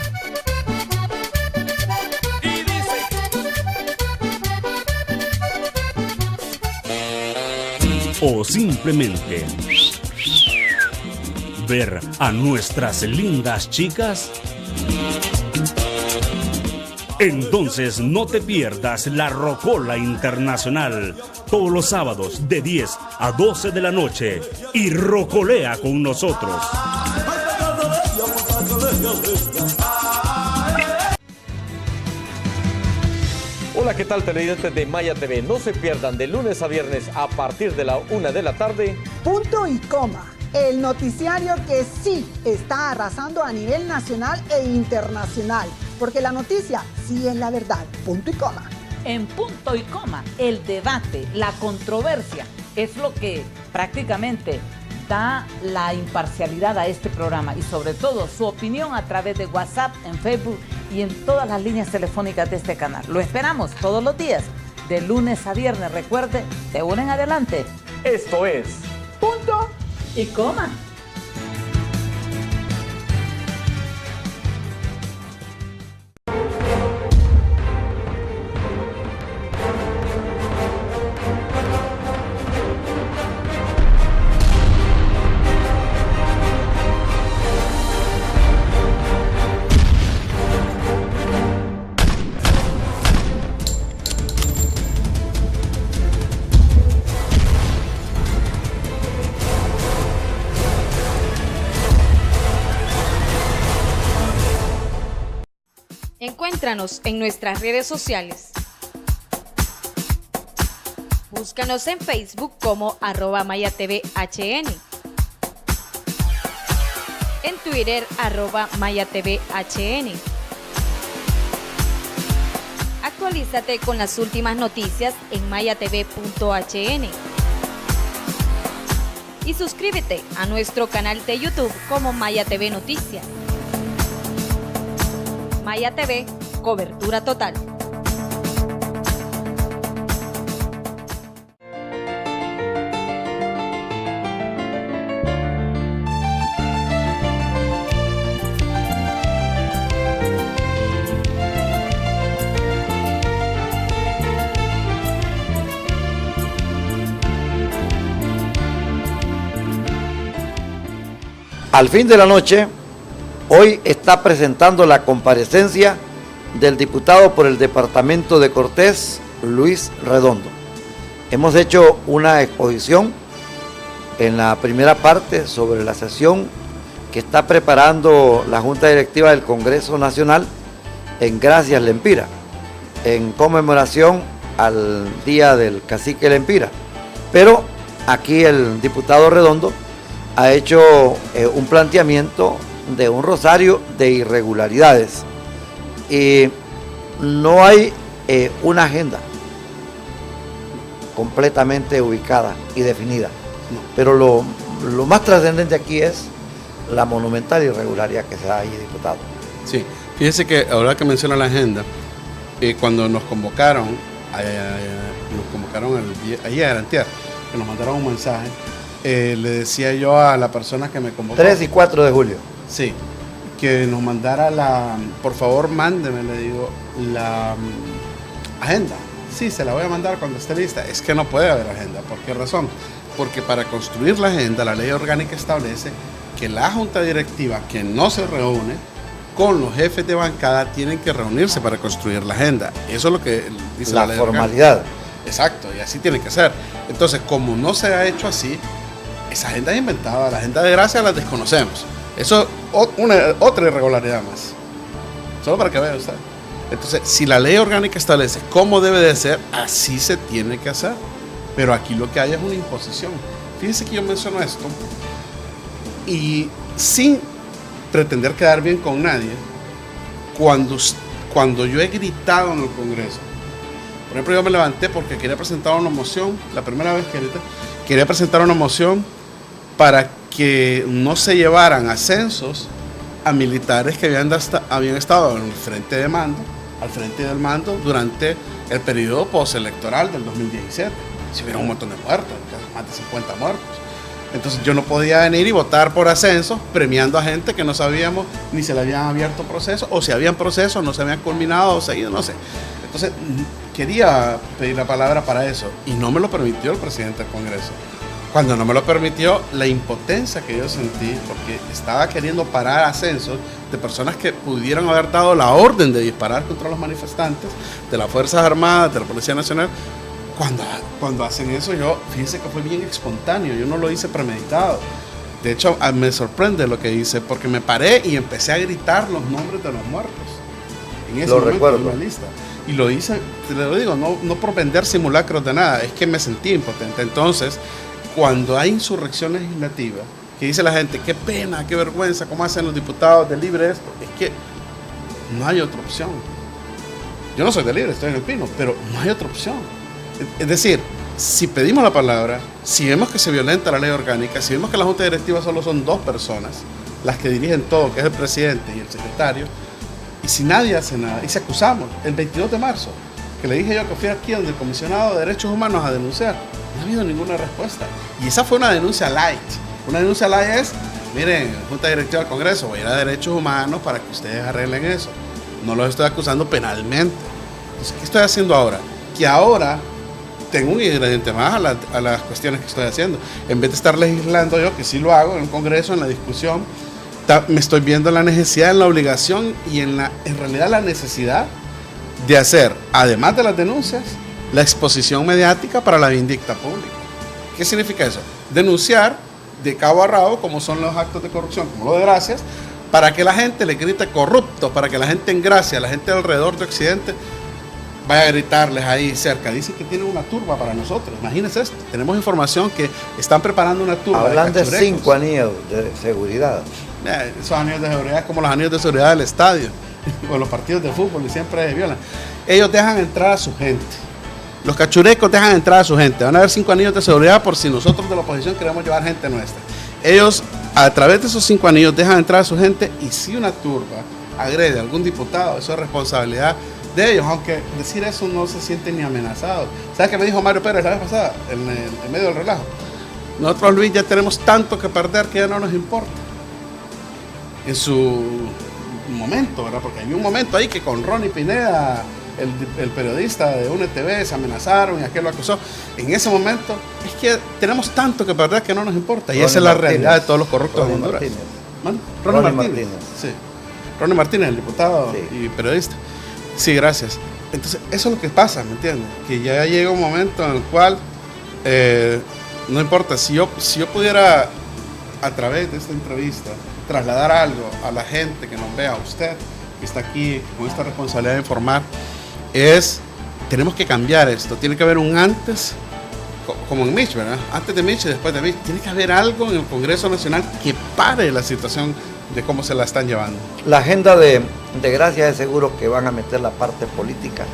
S6: O simplemente ver a nuestras lindas chicas. Entonces no te pierdas la Rocola Internacional todos los sábados de 10 a 12 de la noche y rocolea con nosotros.
S8: Hola, ¿qué tal, televidentes de Maya TV? No se pierdan de lunes a viernes a partir de la 1 de la tarde.
S9: Punto y coma. El noticiario que sí está arrasando a nivel nacional e internacional, porque la noticia sí es la verdad, punto y coma.
S10: en punto y coma. El debate, la controversia, es lo que prácticamente da la imparcialidad a este programa y sobre todo su opinión a través de WhatsApp, en Facebook y en todas las líneas telefónicas de este canal. Lo esperamos todos los días, de lunes a viernes. Recuerde, de una en adelante.
S8: Esto es
S10: Punto y coma.
S11: Encuéntranos en nuestras redes sociales. Búscanos en Facebook como @MayaTVHN. En Twitter @MayaTVHN. Actualízate con las últimas noticias en mayatv.hn. Y suscríbete a nuestro canal de YouTube como Maya TV Noticias. Maya TV, cobertura total.
S2: Al fin de la noche, hoy está presentando la comparecencia del diputado por el departamento de Cortés, Luis Redondo. Hemos hecho una exposición en la primera parte sobre la sesión que está preparando la Junta Directiva del Congreso Nacional en Gracias Lempira, en conmemoración al Día del Cacique Lempira. Pero aquí el diputado Redondo ha hecho un planteamiento de un rosario de irregularidades y no hay una agenda completamente ubicada y definida, pero lo más trascendente aquí es la monumental irregularidad que se da ahí, diputado.
S3: Sí, fíjese que ahora que menciona la agenda, cuando nos convocaron ayer, antier, que nos mandaron un mensaje, le decía yo a la persona que me convocó
S2: 3 y 4 de julio.
S3: Sí, que nos mandara por favor mándeme, le digo, la agenda. Sí, se la voy a mandar cuando esté lista. Es que no puede haber agenda. ¿Por qué razón? Porque para construir la agenda, la ley orgánica establece que la junta directiva que no se reúne con los jefes de bancada tienen que reunirse para construir la agenda. Eso es lo que dice la ley
S2: formalidad
S3: orgánica. Exacto, y así tiene que ser. Entonces, como no se ha hecho así, esa agenda es inventada. La agenda de gracia la desconocemos. Eso es otra irregularidad más. Solo para que vea usted. Entonces, si la ley orgánica establece cómo debe de ser, así se tiene que hacer. Pero aquí lo que hay es una imposición. Fíjense que yo menciono esto y sin pretender quedar bien con nadie, cuando yo he gritado en el Congreso, por ejemplo, yo me levanté porque quería presentar una moción, la primera vez que quería presentar una moción para que no se llevaran ascensos a militares que habían estado en el frente de mando, al frente del mando durante el periodo postelectoral del 2017. Si hubiera un montón de muertos, más de 50 muertos. Entonces yo no podía venir y votar por ascensos premiando a gente que no sabíamos ni se le habían abierto procesos, o si habían procesos, no se habían culminado o seguido, no sé. Entonces quería pedir la palabra para eso y no me lo permitió el presidente del Congreso. Cuando no me lo permitió, la impotencia que yo sentí, porque estaba queriendo parar ascensos de personas que pudieron haber dado la orden de disparar contra los manifestantes, de las Fuerzas Armadas, de la Policía Nacional. Cuando hacen eso, fíjense que fue bien espontáneo, yo no lo hice premeditado. De hecho, me sorprende lo que hice, porque me paré y empecé a gritar los nombres de los muertos. En ese momento,
S2: recuerdo.
S3: en la lista. Y lo hice, te lo digo, no por vender simulacros de nada, es que me sentí impotente. Entonces, cuando hay insurrección legislativa, que dice la gente, qué pena, qué vergüenza, cómo hacen los diputados de libre esto, es que no hay otra opción. Yo no soy de Libre, estoy en el Pino, pero no hay otra opción. Es decir, si pedimos la palabra, si vemos que se violenta la ley orgánica, si vemos que la junta directiva solo son 2 personas, las que dirigen todo, que es el presidente y el secretario, y si nadie hace nada, y si acusamos el 22 de marzo, que le dije yo que fui aquí donde el comisionado de derechos humanos a denunciar, no ha habido ninguna respuesta. Y esa fue una denuncia light. Una denuncia light es, miren, Junta Directiva del Congreso, voy a ir a derechos humanos para que ustedes arreglen eso. No los estoy acusando penalmente. Entonces, ¿qué estoy haciendo ahora? Que ahora tengo un ingrediente más a las cuestiones que estoy haciendo. En vez de estar legislando yo, que sí lo hago en el Congreso, en la discusión, me estoy viendo la necesidad, en la obligación y en realidad la necesidad de hacer, además de las denuncias, la exposición mediática para la vindicta pública. ¿Qué significa eso? Denunciar de cabo a rabo como son los actos de corrupción, como lo de Gracias, para que la gente le grite corrupto, para que la gente en Gracia, la gente alrededor de Occidente, vaya a gritarles ahí cerca. Dicen que tienen una turba para nosotros. Imagínense esto. Tenemos información que están preparando una turba.
S2: Hablan de 5 anillos de seguridad.
S3: Esos anillos de seguridad es como los anillos de seguridad del estadio o los partidos de fútbol y siempre violan. Ellos dejan entrar a su gente. Los cachurecos dejan entrar a su gente. Van a haber 5 anillos de seguridad por si nosotros de la oposición queremos llevar gente nuestra. Ellos, a través de esos 5 anillos, dejan entrar a su gente, y si una turba agrede a algún diputado, eso es responsabilidad de ellos, aunque decir eso no se siente ni amenazado. ¿Sabes qué me dijo Mario Pérez la vez pasada, en medio del relajo? Nosotros, Luis, ya tenemos tanto que perder que ya no nos importa. En su momento, ¿verdad? Porque había un momento ahí que con Ronnie Pineda, el periodista de UNTV, se amenazaron y aquel lo acusó. En ese momento es que tenemos tanto que perder que no nos importa. Y esa es la realidad de todos los corruptos de Honduras. Ronnie Martínez. Sí. Ronnie Martínez, el diputado y periodista. Sí, gracias. Entonces, eso es lo que pasa, ¿me entiendes? Que ya llega un momento en el cual no importa, si yo pudiera, a través de esta entrevista, trasladar algo a la gente que nos vea, a usted que está aquí con esta responsabilidad de informar, tenemos que cambiar esto. Tiene que haber un antes, como en Mitch, ¿verdad? Antes de Mitch y después de Mitch. Tiene que haber algo en el Congreso Nacional que pare la situación de cómo se la están llevando.
S2: La agenda de Gracia es seguro que van a meter la parte política.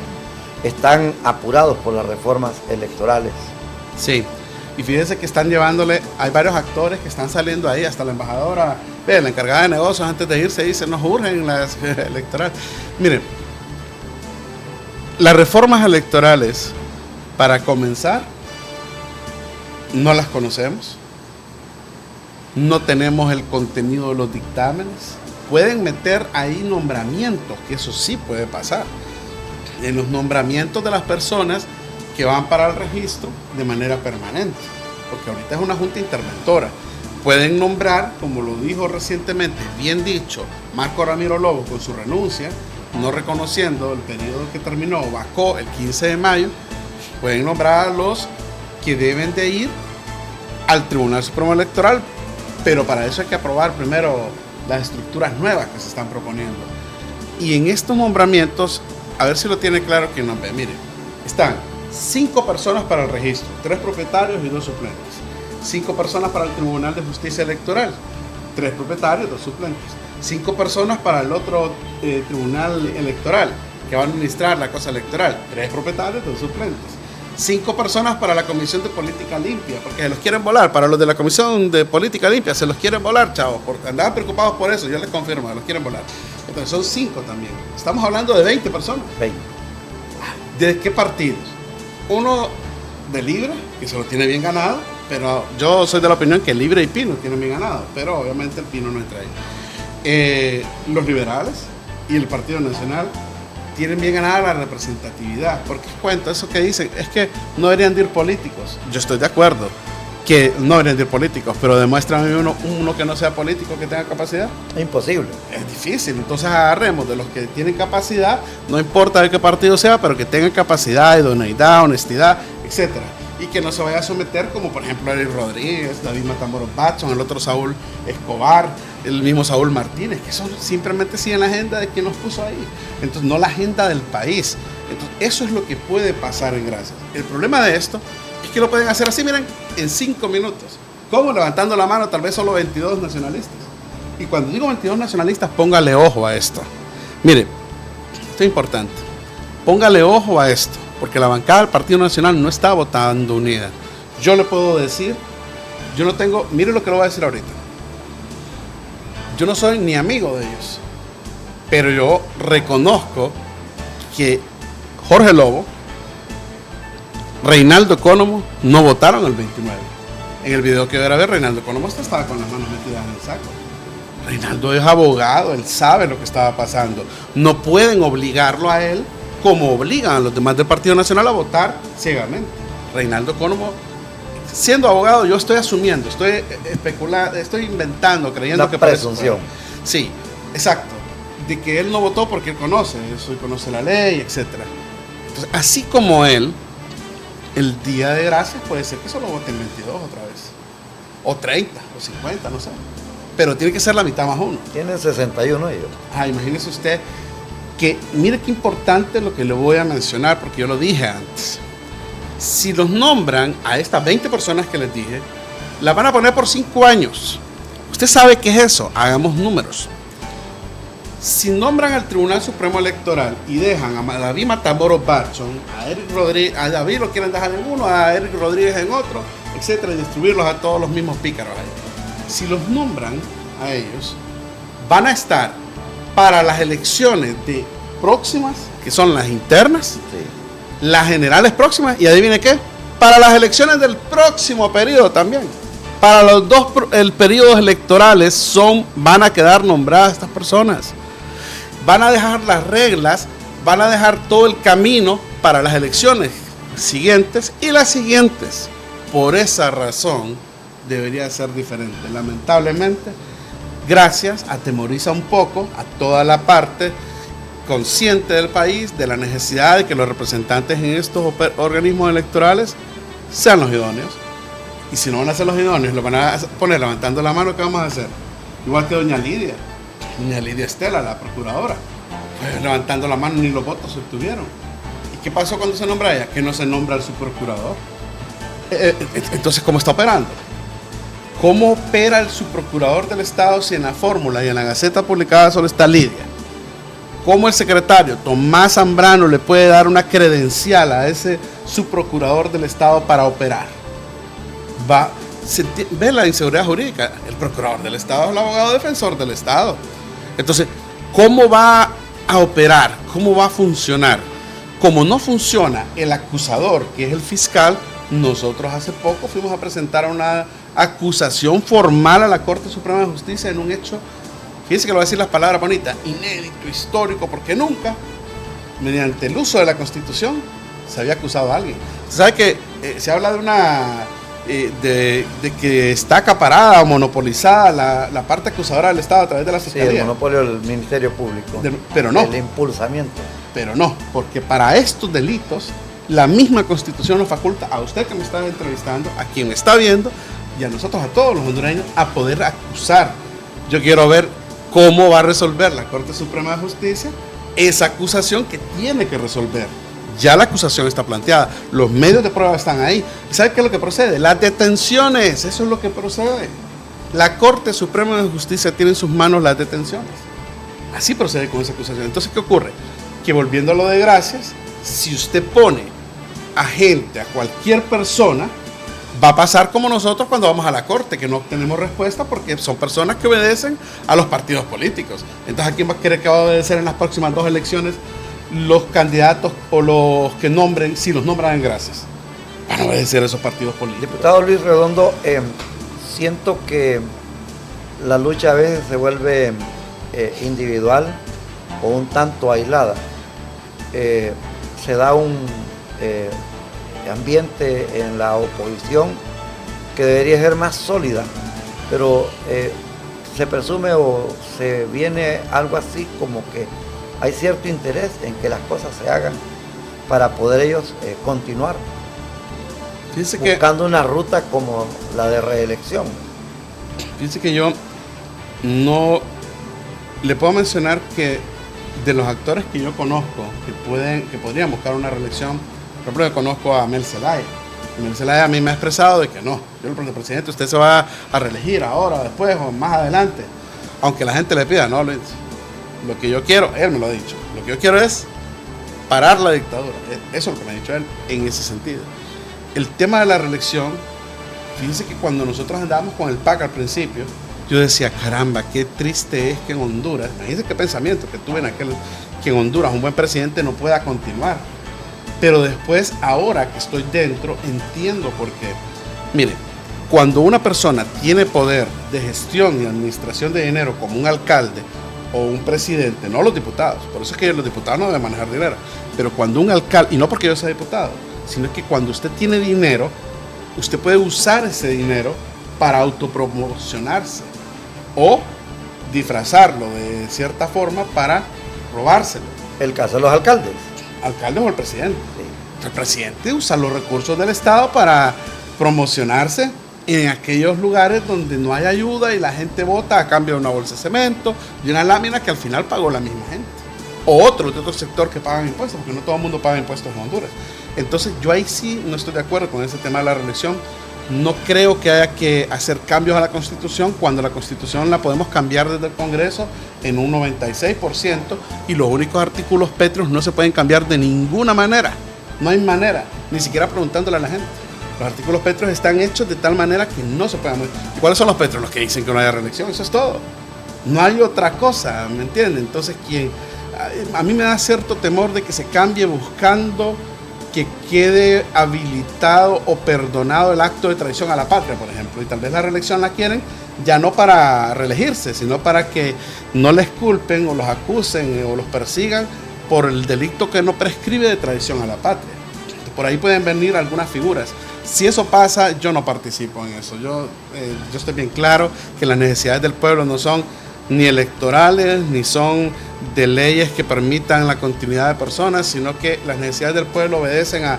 S2: Están apurados por las reformas electorales.
S3: Sí, y fíjense que están llevándole, hay varios actores que están saliendo ahí, hasta la embajadora, la encargada de negocios, antes de irse dice, nos urgen las electorales. Miren, las reformas electorales, para comenzar, no las conocemos. No tenemos el contenido de los dictámenes. Pueden meter ahí nombramientos, que eso sí puede pasar. En los nombramientos de las personas que van para el registro de manera permanente, porque ahorita es una junta interventora. Pueden nombrar, como lo dijo recientemente, bien dicho, Marco Ramiro Lobo con su renuncia, no reconociendo el periodo que terminó, vacó el 15 de mayo, pueden nombrar a los que deben de ir al Tribunal Supremo Electoral, pero para eso hay que aprobar primero las estructuras nuevas que se están proponiendo. Y en estos nombramientos, a ver si lo tiene claro quien nos ve, mire, están 5 personas para el registro, 3 propietarios y 2 suplentes. 5 personas para el Tribunal de Justicia Electoral, 3 propietarios, 2 suplentes. 5 personas para el otro Tribunal Electoral, que va a administrar la cosa electoral, 3 propietarios, 2 suplentes. 5 personas para la Comisión de Política Limpia, porque se los quieren volar. Para los de la Comisión de Política Limpia, se los quieren volar, chavos, porque andaban preocupados por eso, yo les confirmo, se los quieren volar. Entonces son 5 también. Estamos hablando de 20 personas. 20. ¿De qué partidos? Uno de Libre, que se lo tiene bien ganado, pero yo soy de la opinión que Libre y Pino tienen bien ganado, pero obviamente el Pino no entra ahí. Los liberales y el Partido Nacional tienen bien ganada la representatividad, porque cuenta eso que dicen, es que no deberían de ir políticos. Yo estoy de acuerdo que no deberían de ir políticos, pero demuéstrame uno que no sea político, que tenga capacidad.
S2: Es imposible.
S3: Es difícil, entonces agarremos de los que tienen capacidad, no importa de qué partido sea, pero que tengan capacidad, idoneidad, honestidad, etcétera. Y que no se vaya a someter como por ejemplo Eric Rodríguez, David Matamoros Batson, el otro Saúl Escobar, el mismo Saúl Martínez, que son simplemente siguen la agenda de quien nos puso ahí. Entonces no la agenda del país. Entonces eso es lo que puede pasar en Gracias. El problema de esto es que lo pueden hacer así, miren, en 5 minutos. ¿Cómo? Levantando la mano, tal vez solo 22 nacionalistas. Y cuando digo 22 nacionalistas, póngale ojo a esto. Mire, esto es importante. póngale ojo a esto, porque la bancada del Partido Nacional no está votando unida. Yo le puedo decir, yo no tengo, mire lo que le voy a decir ahorita. Yo no soy ni amigo de ellos, pero yo reconozco que Jorge Lobo, Reinaldo Economo no votaron el 29. En el video que yo grabé, Reinaldo Economo estaba con las manos metidas en el saco. Reinaldo es abogado, él sabe lo que estaba pasando. No pueden obligarlo a él como obligan a los demás del Partido Nacional a votar ciegamente. Reinaldo Economo, siendo abogado, yo estoy asumiendo, estoy especulando, estoy inventando, creyendo
S2: la
S3: que
S2: presunción.
S3: Sí, exacto. De que él no votó porque él conoce la ley, etc. Entonces, así como él, el Día de Gracias puede ser que solo voten 22 otra vez. O 30, o 50, no sé. Pero tiene que ser la mitad más uno.
S2: Tienen 61 ellos.
S3: Imagínese usted que, mire qué importante lo que le voy a mencionar, porque yo lo dije antes. Si los nombran a estas 20 personas que les dije, las van a poner por 5 años. Usted sabe qué es eso, hagamos números. Si nombran al Tribunal Supremo Electoral y dejan a David Matamoros Batson, a Eric Rodríguez, a David lo quieren dejar en uno, a Eric Rodríguez en otro, etcétera, y distribuirlos a todos los mismos pícaros ahí. Si los nombran a ellos, van a estar para las elecciones de próximas, que son las internas, sí, las generales próximas, y adivine qué, para las elecciones del próximo periodo también. Para los dos periodos electorales van a quedar nombradas estas personas. Van a dejar las reglas, van a dejar todo el camino para las elecciones siguientes y las siguientes. Por esa razón debería ser diferente. Lamentablemente, gracias, atemoriza un poco a toda la parte consciente del país de la necesidad de que los representantes en estos organismos electorales sean los idóneos. Y si no van a ser los idóneos, lo van a poner levantando la mano, ¿qué vamos a hacer? Igual que doña Lidia Estela, la procuradora, pues, levantando la mano, ni los votos se obtuvieron. ¿Y qué pasó cuando se nombra ella? Que no se nombra al subprocurador. Entonces, ¿cómo está operando? ¿Cómo opera el subprocurador del Estado si en la fórmula y en la Gaceta publicada solo está Lidia? ¿Cómo el secretario Tomás Zambrano le puede dar una credencial a ese subprocurador del Estado para operar? Ve la inseguridad jurídica. El procurador del Estado es el abogado defensor del Estado. Entonces, ¿cómo va a operar? ¿Cómo va a funcionar? Como no funciona el acusador, que es el fiscal, nosotros hace poco fuimos a presentar una acusación formal a la Corte Suprema de Justicia en un hecho, fíjense que le voy a decir las palabras bonitas, inédito, histórico, porque nunca, mediante el uso de la Constitución, se había acusado a alguien. ¿Sabe que se habla de una... de que está acaparada o monopolizada la parte acusadora del Estado a través de la Fiscalía?
S2: Sí, el monopolio del Ministerio Público.
S3: Pero no.
S2: El impulsamiento.
S3: Pero no, porque para estos delitos, la misma Constitución nos faculta a usted que me está entrevistando, a quien me está viendo, y a nosotros, a todos los hondureños, a poder acusar. Yo quiero ver cómo va a resolver la Corte Suprema de Justicia esa acusación que tiene que resolver. Ya la acusación está planteada, los medios de prueba están ahí. ¿Sabe qué es lo que procede? Las detenciones, eso es lo que procede. La Corte Suprema de Justicia tiene en sus manos las detenciones. Así procede con esa acusación. Entonces, ¿qué ocurre? Que volviendo a lo de gracias, si usted pone a gente, a cualquier persona, va a pasar como nosotros cuando vamos a la Corte, que no obtenemos respuesta porque son personas que obedecen a los partidos políticos. Entonces, ¿a quién va a querer que va a obedecer en las próximas 2 elecciones los candidatos o los que nombren, si los nombran en gracias? Van a obedecer a esos partidos políticos.
S2: Diputado Luis Redondo, siento que la lucha a veces se vuelve individual o un tanto aislada. Se da un ambiente en la oposición que debería ser más sólida, pero se presume o se viene algo así como que hay cierto interés en que las cosas se hagan para poder ellos continuar buscando una ruta como la de reelección.
S3: Fíjense que yo no le puedo mencionar que de los actores que yo conozco que podrían buscar una reelección, por ejemplo, yo conozco a Mel Zelaya. Mel Zelaya a mí me ha expresado de que no. Yo le pregunto, presidente, usted se va a reelegir ahora, después o más adelante, aunque la gente le pida, no, lo que yo quiero, él me lo ha dicho, lo que yo quiero es parar la dictadura. Eso es lo que me ha dicho él en ese sentido. El tema de la reelección, fíjense que cuando nosotros andábamos con el PAC al principio, yo decía, caramba, qué triste es que en Honduras, imagínense qué pensamiento que tuve que en Honduras un buen presidente no pueda continuar. Pero después, ahora que estoy dentro, entiendo por qué. Mire, cuando una persona tiene poder de gestión y administración de dinero como un alcalde o un presidente, no los diputados, por eso es que los diputados no deben manejar dinero, pero cuando un alcalde, y no porque yo sea diputado, sino que cuando usted tiene dinero, usted puede usar ese dinero para autopromocionarse o disfrazarlo de cierta forma para robárselo.
S2: El caso de los alcaldes.
S3: Alcaldes o el presidente. Sí. El presidente usa los recursos del Estado para promocionarse en aquellos lugares donde no hay ayuda y la gente vota a cambio de una bolsa de cemento y una lámina que al final pagó la misma gente. O otro sector que pagan impuestos, porque no todo el mundo paga impuestos en Honduras. Entonces yo ahí sí no estoy de acuerdo con ese tema de la reelección. No creo que haya que hacer cambios a la Constitución cuando la Constitución la podemos cambiar desde el Congreso en un 96% y los únicos artículos pétreos no se pueden cambiar de ninguna manera. No hay manera, ni siquiera preguntándole a la gente. Los artículos pétreos están hechos de tal manera que no se pueden modificar. ¿Y cuáles son los pétreos? Los que dicen que no haya reelección, eso es todo. No hay otra cosa, ¿me entienden? Entonces, a mí me da cierto temor de que se cambie buscando que quede habilitado o perdonado el acto de traición a la patria, por ejemplo, y tal vez la reelección la quieren ya no para reelegirse, sino para que no les culpen o los acusen o los persigan por el delito que no prescribe de traición a la patria. Por ahí pueden venir algunas figuras. Si eso pasa, yo no participo en eso. Yo estoy bien claro que las necesidades del pueblo no son ni electorales, ni son de leyes que permitan la continuidad de personas, sino que las necesidades del pueblo obedecen a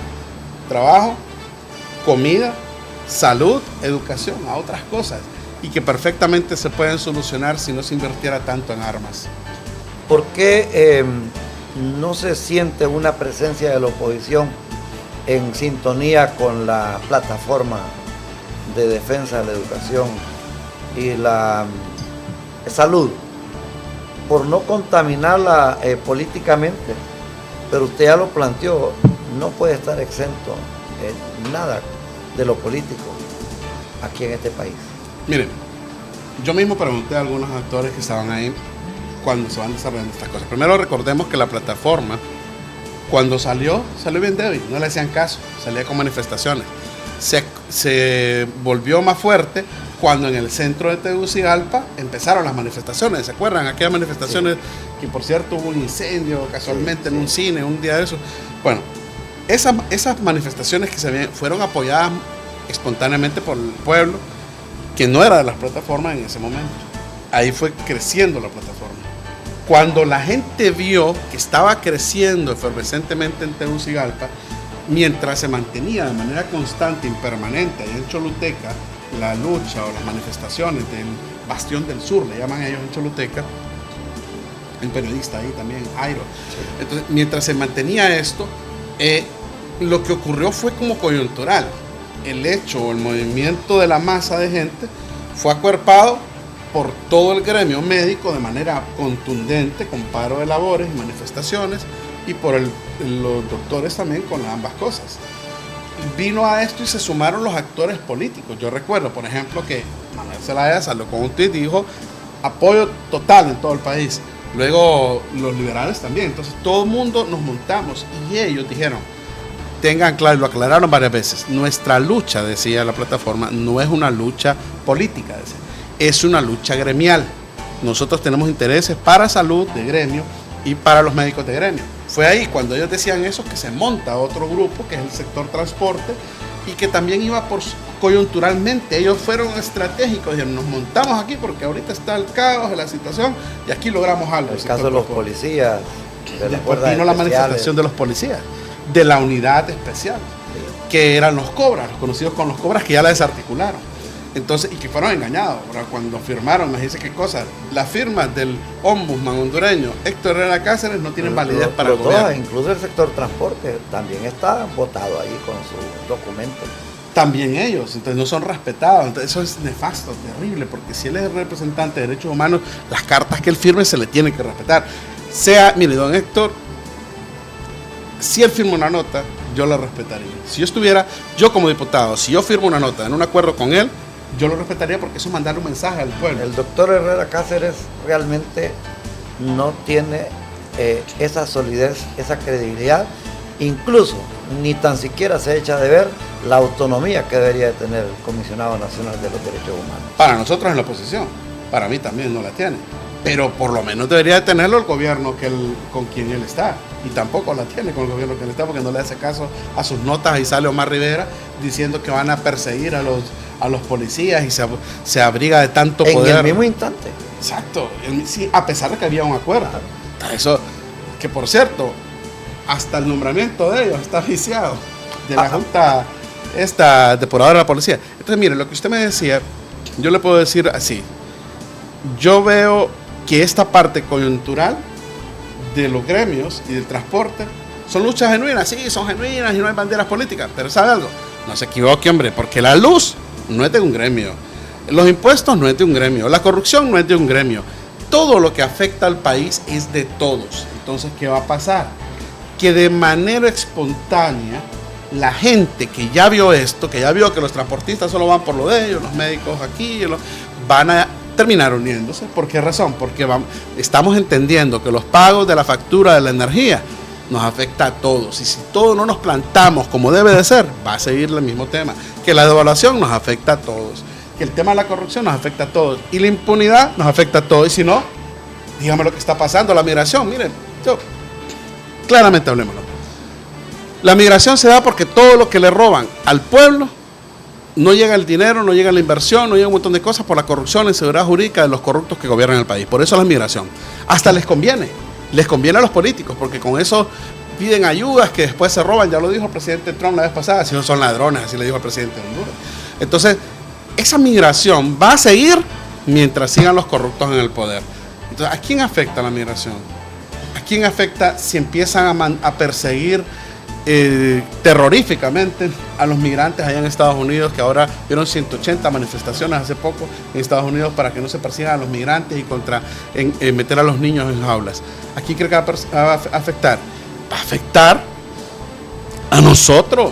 S3: trabajo, comida, salud, educación, a otras cosas, y que perfectamente se pueden solucionar si no se invirtiera tanto en armas.
S2: ¿Por qué no se siente una presencia de la oposición en sintonía con la plataforma de defensa de la educación y la salud, por no contaminarla políticamente? Pero usted ya lo planteó, no puede estar exento nada de lo político aquí en este país.
S3: Miren, yo mismo pregunté a algunos actores que estaban ahí cuando se van desarrollando estas cosas. Primero recordemos que la plataforma, cuando salió bien débil, no le hacían caso, salía con manifestaciones. Se volvió más fuerte cuando en el centro de Tegucigalpa empezaron las manifestaciones. ¿Se acuerdan? Aquellas manifestaciones que, por cierto, hubo un incendio casualmente en un cine, un día de eso. Bueno, esas manifestaciones que fueron apoyadas espontáneamente por el pueblo, que no era de las plataformas en ese momento. Ahí fue creciendo la plataforma. Cuando la gente vio que estaba creciendo efervescentemente en Tegucigalpa, mientras se mantenía de manera constante y permanente ahí en Choluteca la lucha o las manifestaciones del Bastión del Sur, le llaman ellos en Choluteca, el periodista ahí también, Airo. Entonces, mientras se mantenía esto, lo que ocurrió fue como coyuntural. El hecho o el movimiento de la masa de gente fue acuerpado por todo el gremio médico de manera contundente, con paro de labores y manifestaciones, y por los doctores también con ambas cosas. Vino a esto y se sumaron los actores políticos. Yo recuerdo, por ejemplo, que Manuel Zelaya salió con un tuit y dijo apoyo total en todo el país. Luego los liberales también. Entonces todo el mundo nos montamos y ellos dijeron, tengan claro, y lo aclararon varias veces, nuestra lucha, decía la plataforma, no es una lucha política, es una lucha gremial. Nosotros tenemos intereses para salud de gremio y para los médicos de gremio. Fue ahí cuando ellos decían eso que se monta otro grupo que es el sector transporte y que también iba por coyunturalmente. Ellos fueron estratégicos y nos montamos aquí porque ahorita está el caos de la situación y aquí logramos algo.
S2: El caso de los policías.
S3: Después vino la manifestación de los policías, de la unidad especial, que eran los cobras, los conocidos con los cobras, que ya la desarticularon. Entonces, y que fueron engañados, ¿verdad? Cuando firmaron, imagínense qué cosa, las firmas del ombudsman hondureño Héctor Herrera Cáceres no tienen validez para el gobierno.
S2: Incluso el sector transporte también está votado ahí con su documento.
S3: También ellos, entonces no son respetados. Entonces eso es nefasto, terrible, porque si él es el representante de derechos humanos, las cartas que él firme se le tienen que respetar. Mire, don Héctor si él firma una nota, yo la respetaría. Si yo estuviera, yo como diputado, si yo firmo una nota en un acuerdo con él, yo lo respetaría porque eso es mandarle un mensaje al pueblo.
S2: El doctor Herrera Cáceres realmente no tiene esa solidez, esa credibilidad, incluso ni tan siquiera se echa de ver la autonomía que debería de tener el Comisionado Nacional de los Derechos Humanos.
S3: Para nosotros en la oposición, para mí también no la tiene, pero por lo menos debería de tenerlo el gobierno con quien él está, y tampoco la tiene con el gobierno que él está, porque no le hace caso a sus notas y sale Omar Rivera diciendo que van a perseguir a los policías y se abriga de tanto poder.
S2: En el mismo instante.
S3: Exacto, sí, a pesar de que había un acuerdo. Eso, que por cierto, hasta el nombramiento de ellos está viciado, de la Junta esta depuradora de la policía. Entonces, mire, lo que usted me decía, yo le puedo decir así. Yo veo que esta parte coyuntural de los gremios y del transporte son luchas genuinas, sí, son genuinas y no hay banderas políticas, pero ¿sabe algo? No se equivoque, hombre, porque la luz no es de un gremio, los impuestos no es de un gremio, la corrupción no es de un gremio, todo lo que afecta al país es de todos. Entonces, ¿qué va a pasar? Que de manera espontánea la gente que ya vio esto, que ya vio que los transportistas solo van por lo de ellos, los médicos aquí, van a terminar uniéndose. ¿Por qué razón? Porque estamos entendiendo que los pagos de la factura de la energía nos afecta a todos, y si todos no nos plantamos como debe de ser, va a seguir el mismo tema, que la devaluación nos afecta a todos, que el tema de la corrupción nos afecta a todos, y la impunidad nos afecta a todos, y si no, dígame lo que está pasando, la migración, miren, claramente hablemoslo. La migración se da porque todo lo que le roban al pueblo, no llega el dinero, no llega la inversión, no llega un montón de cosas por la corrupción, la inseguridad jurídica de los corruptos que gobiernan el país. Por eso la migración. Hasta les conviene a los políticos, porque con eso piden ayudas que después se roban. Ya lo dijo el presidente Trump la vez pasada, si no son ladrones, así le dijo el presidente de Honduras. Entonces, esa migración va a seguir mientras sigan los corruptos en el poder. Entonces, ¿a quién afecta la migración? ¿A quién afecta si empiezan a perseguir terroríficamente a los migrantes allá en Estados Unidos, que ahora vieron 180 manifestaciones hace poco en Estados Unidos para que no se persigan a los migrantes y meter a los niños en jaulas? ¿A quién cree que va a afectar? Va a afectar a nosotros,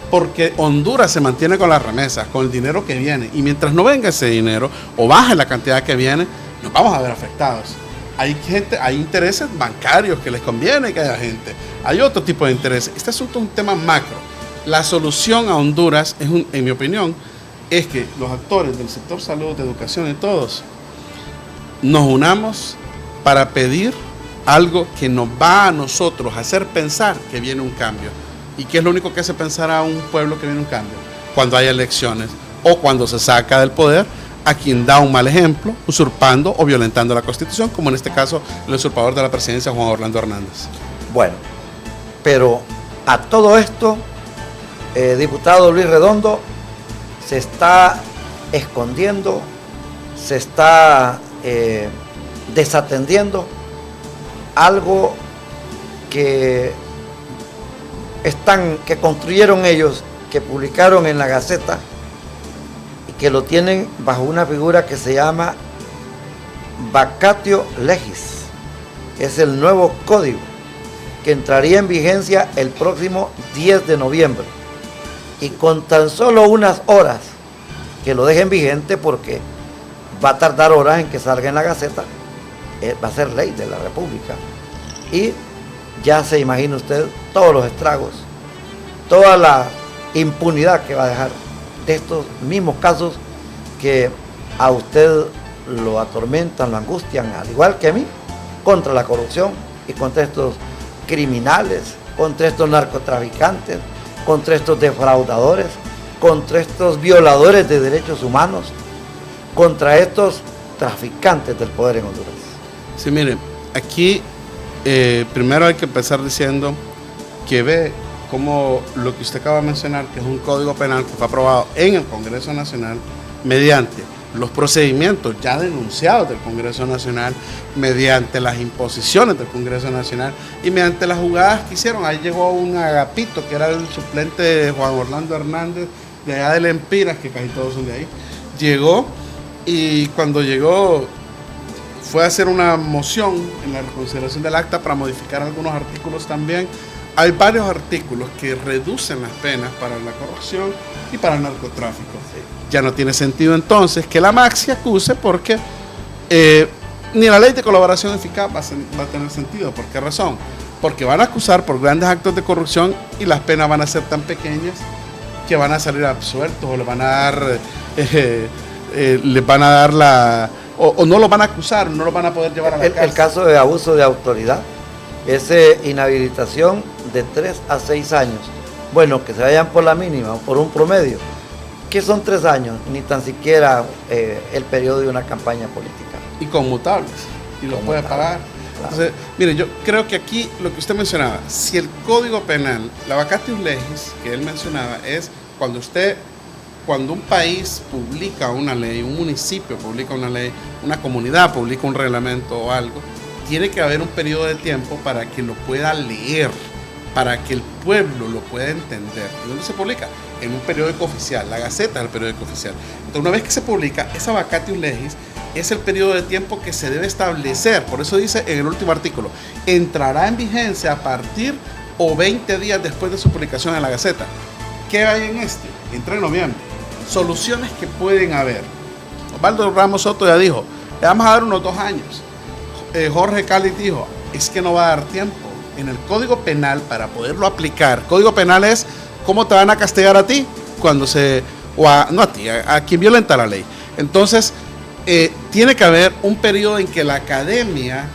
S3: porque Honduras se mantiene con las remesas, con el dinero que viene, y mientras no venga ese dinero o baje la cantidad que viene, nos vamos a ver afectados. Hay intereses bancarios que les conviene que haya gente. Hay otro tipo de intereses. Este asunto es un tema macro. La solución a Honduras, en mi opinión, es que los actores del sector salud, de educación y todos nos unamos para pedir algo que nos va a nosotros a hacer pensar que viene un cambio. ¿Y qué es lo único que hace pensar a un pueblo que viene un cambio? Cuando hay elecciones o cuando se saca del poder a quien da un mal ejemplo, usurpando o violentando la Constitución, como en este caso el usurpador de la presidencia, Juan Orlando Hernández.
S2: Bueno, pero a todo esto, diputado Luis Redondo, se está escondiendo, se está desatendiendo algo que construyeron ellos, que publicaron en la Gaceta, que lo tienen bajo una figura que se llama vacatio legis. Es el nuevo código que entraría en vigencia el próximo 10 de noviembre. Y con tan solo unas horas que lo dejen vigente, porque va a tardar horas en que salga en la Gaceta, va a ser ley de la República. Y ya se imagina usted todos los estragos, toda la impunidad que va a dejar de estos mismos casos que a usted lo atormentan, lo angustian, al igual que a mí, contra la corrupción y contra estos criminales, contra estos narcotraficantes, contra estos defraudadores, contra estos violadores de derechos humanos, contra estos traficantes del poder en Honduras.
S3: Sí, mire, aquí primero hay que empezar diciendo que ve como lo que usted acaba de mencionar, que es un código penal que fue aprobado en el Congreso Nacional mediante los procedimientos ya denunciados del Congreso Nacional, mediante las imposiciones del Congreso Nacional y mediante las jugadas que hicieron. Ahí llegó un Agapito, que era el suplente de Juan Orlando Hernández, de allá de Lempiras, que casi todos son de ahí. Llegó, y cuando llegó fue a hacer una moción en la reconsideración del acta para modificar algunos artículos también, hay varios artículos que reducen las penas para la corrupción y para el narcotráfico. Ya no tiene sentido entonces que la MAC se acuse, porque ni la ley de colaboración eficaz va a tener sentido. ¿Por qué razón? Porque van a acusar por grandes actos de corrupción y las penas van a ser tan pequeñas que van a salir absueltos, o les van a dar o no los van a acusar, no los van a poder llevar a la cárcel.
S2: El caso de abuso de autoridad es inhabilitación de 3 a 6 años. Bueno, que se vayan por la mínima o por un promedio. ¿Qué son 3 años? Ni tan siquiera el periodo de una campaña política.
S3: Y conmutables, y los puede pagar. Claro. Entonces, mire, yo creo que aquí lo que usted mencionaba, si el Código Penal, la vacatio legis que él mencionaba, es cuando un país publica una ley, un municipio publica una ley, una comunidad publica un reglamento o algo, tiene que haber un periodo de tiempo para que lo pueda leer, para que el pueblo lo pueda entender. ¿Y dónde se publica? En un periódico oficial, la Gaceta es el periódico oficial. Entonces, una vez que se publica, esa vacatio legis es el periodo de tiempo que se debe establecer. Por eso dice en el último artículo, entrará en vigencia a partir o 20 días después de su publicación en la Gaceta. ¿Qué hay en este? Entra en noviembre. Soluciones que pueden haber. Osvaldo Ramos Soto ya dijo, le vamos a dar unos 2 años. Jorge Cáliz dijo, es que no va a dar tiempo. En el Código Penal, para poderlo aplicar, Código Penal es cómo te van a castigar a ti cuando a quien violenta la ley. Entonces, tiene que haber un periodo en que la academia,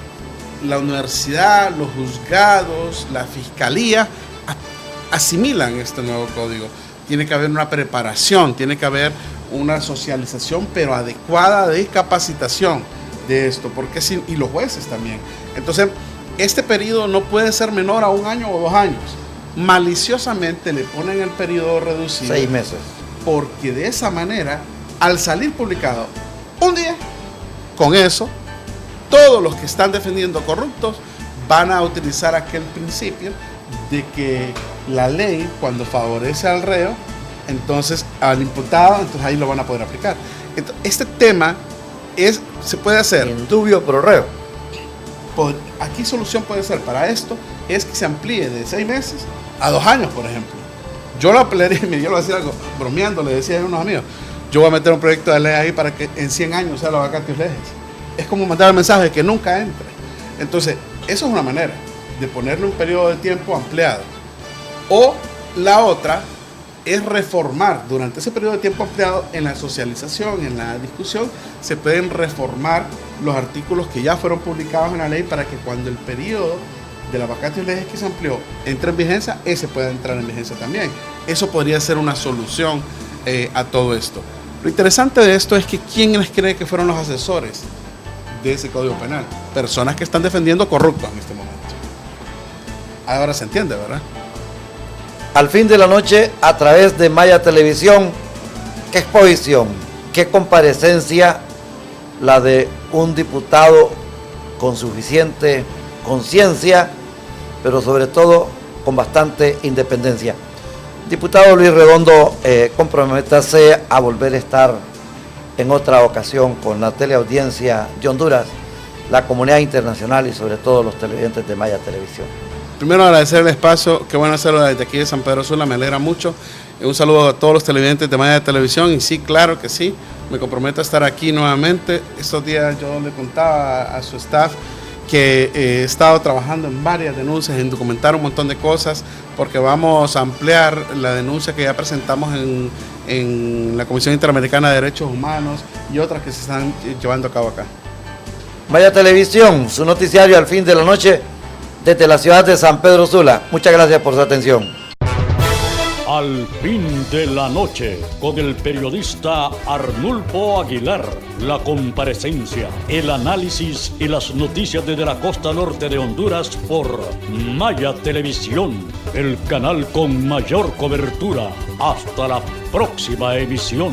S3: la universidad, los juzgados, la fiscalía asimilan este nuevo código. Tiene que haber una preparación, tiene que haber una socialización, pero adecuada, de capacitación de esto, porque y los jueces también. Entonces, este periodo no puede ser menor a 1 año o 2 años. Maliciosamente le ponen el periodo reducido.
S2: 6 meses.
S3: Porque de esa manera, al salir publicado un día, con eso, todos los que están defendiendo corruptos van a utilizar aquel principio de que la ley, cuando favorece al reo, entonces al imputado, entonces ahí lo van a poder aplicar. Entonces, este tema se puede hacer.
S2: Indubio pro reo.
S3: Aquí solución puede ser para esto, es que se amplíe de 6 meses a 2 años, por ejemplo. Yo lo voy a decir algo, bromeando, le decía a unos amigos, yo voy a meter un proyecto de ley ahí para que en 100 años sea la vacatio legis. Es como mandar el mensaje de que nunca entre. Entonces, eso es una manera de ponerle un periodo de tiempo ampliado. O la otra es reformar durante ese periodo de tiempo ampliado, en la socialización, en la discusión, se pueden reformar los artículos que ya fueron publicados en la ley para que cuando el periodo de la vacatio legis que se amplió entre en vigencia, ese pueda entrar en vigencia también. Eso podría ser una solución a todo esto. Lo interesante de esto es que ¿quiénes cree que fueron los asesores de ese Código Penal? Personas que están defendiendo corruptos en este momento. Ahora se entiende, ¿verdad?
S2: Al fin de la noche, a través de Maya Televisión, qué exposición, qué comparecencia la de un diputado con suficiente conciencia, pero sobre todo con bastante independencia. Diputado Luis Redondo, comprométase a volver a estar en otra ocasión con la teleaudiencia de Honduras, la comunidad internacional y sobre todo los televidentes de Maya Televisión.
S3: Primero agradecer el espacio, que bueno hacerlo desde aquí de San Pedro Sula, me alegra mucho. Un saludo a todos los televidentes de Maya Televisión y sí, claro que sí, me comprometo a estar aquí nuevamente. Estos días yo le contaba a su staff que he estado trabajando en varias denuncias, en documentar un montón de cosas, porque vamos a ampliar la denuncia que ya presentamos en la Comisión Interamericana de Derechos Humanos y otras que se están llevando a cabo acá.
S2: Maya Televisión, su noticiario al fin de la noche desde la ciudad de San Pedro Sula. Muchas gracias por su atención.
S1: Al fin de la noche, con el periodista Arnulfo Aguilar, la comparecencia, el análisis y las noticias desde la costa norte de Honduras por Maya Televisión, el canal con mayor cobertura. Hasta la próxima emisión.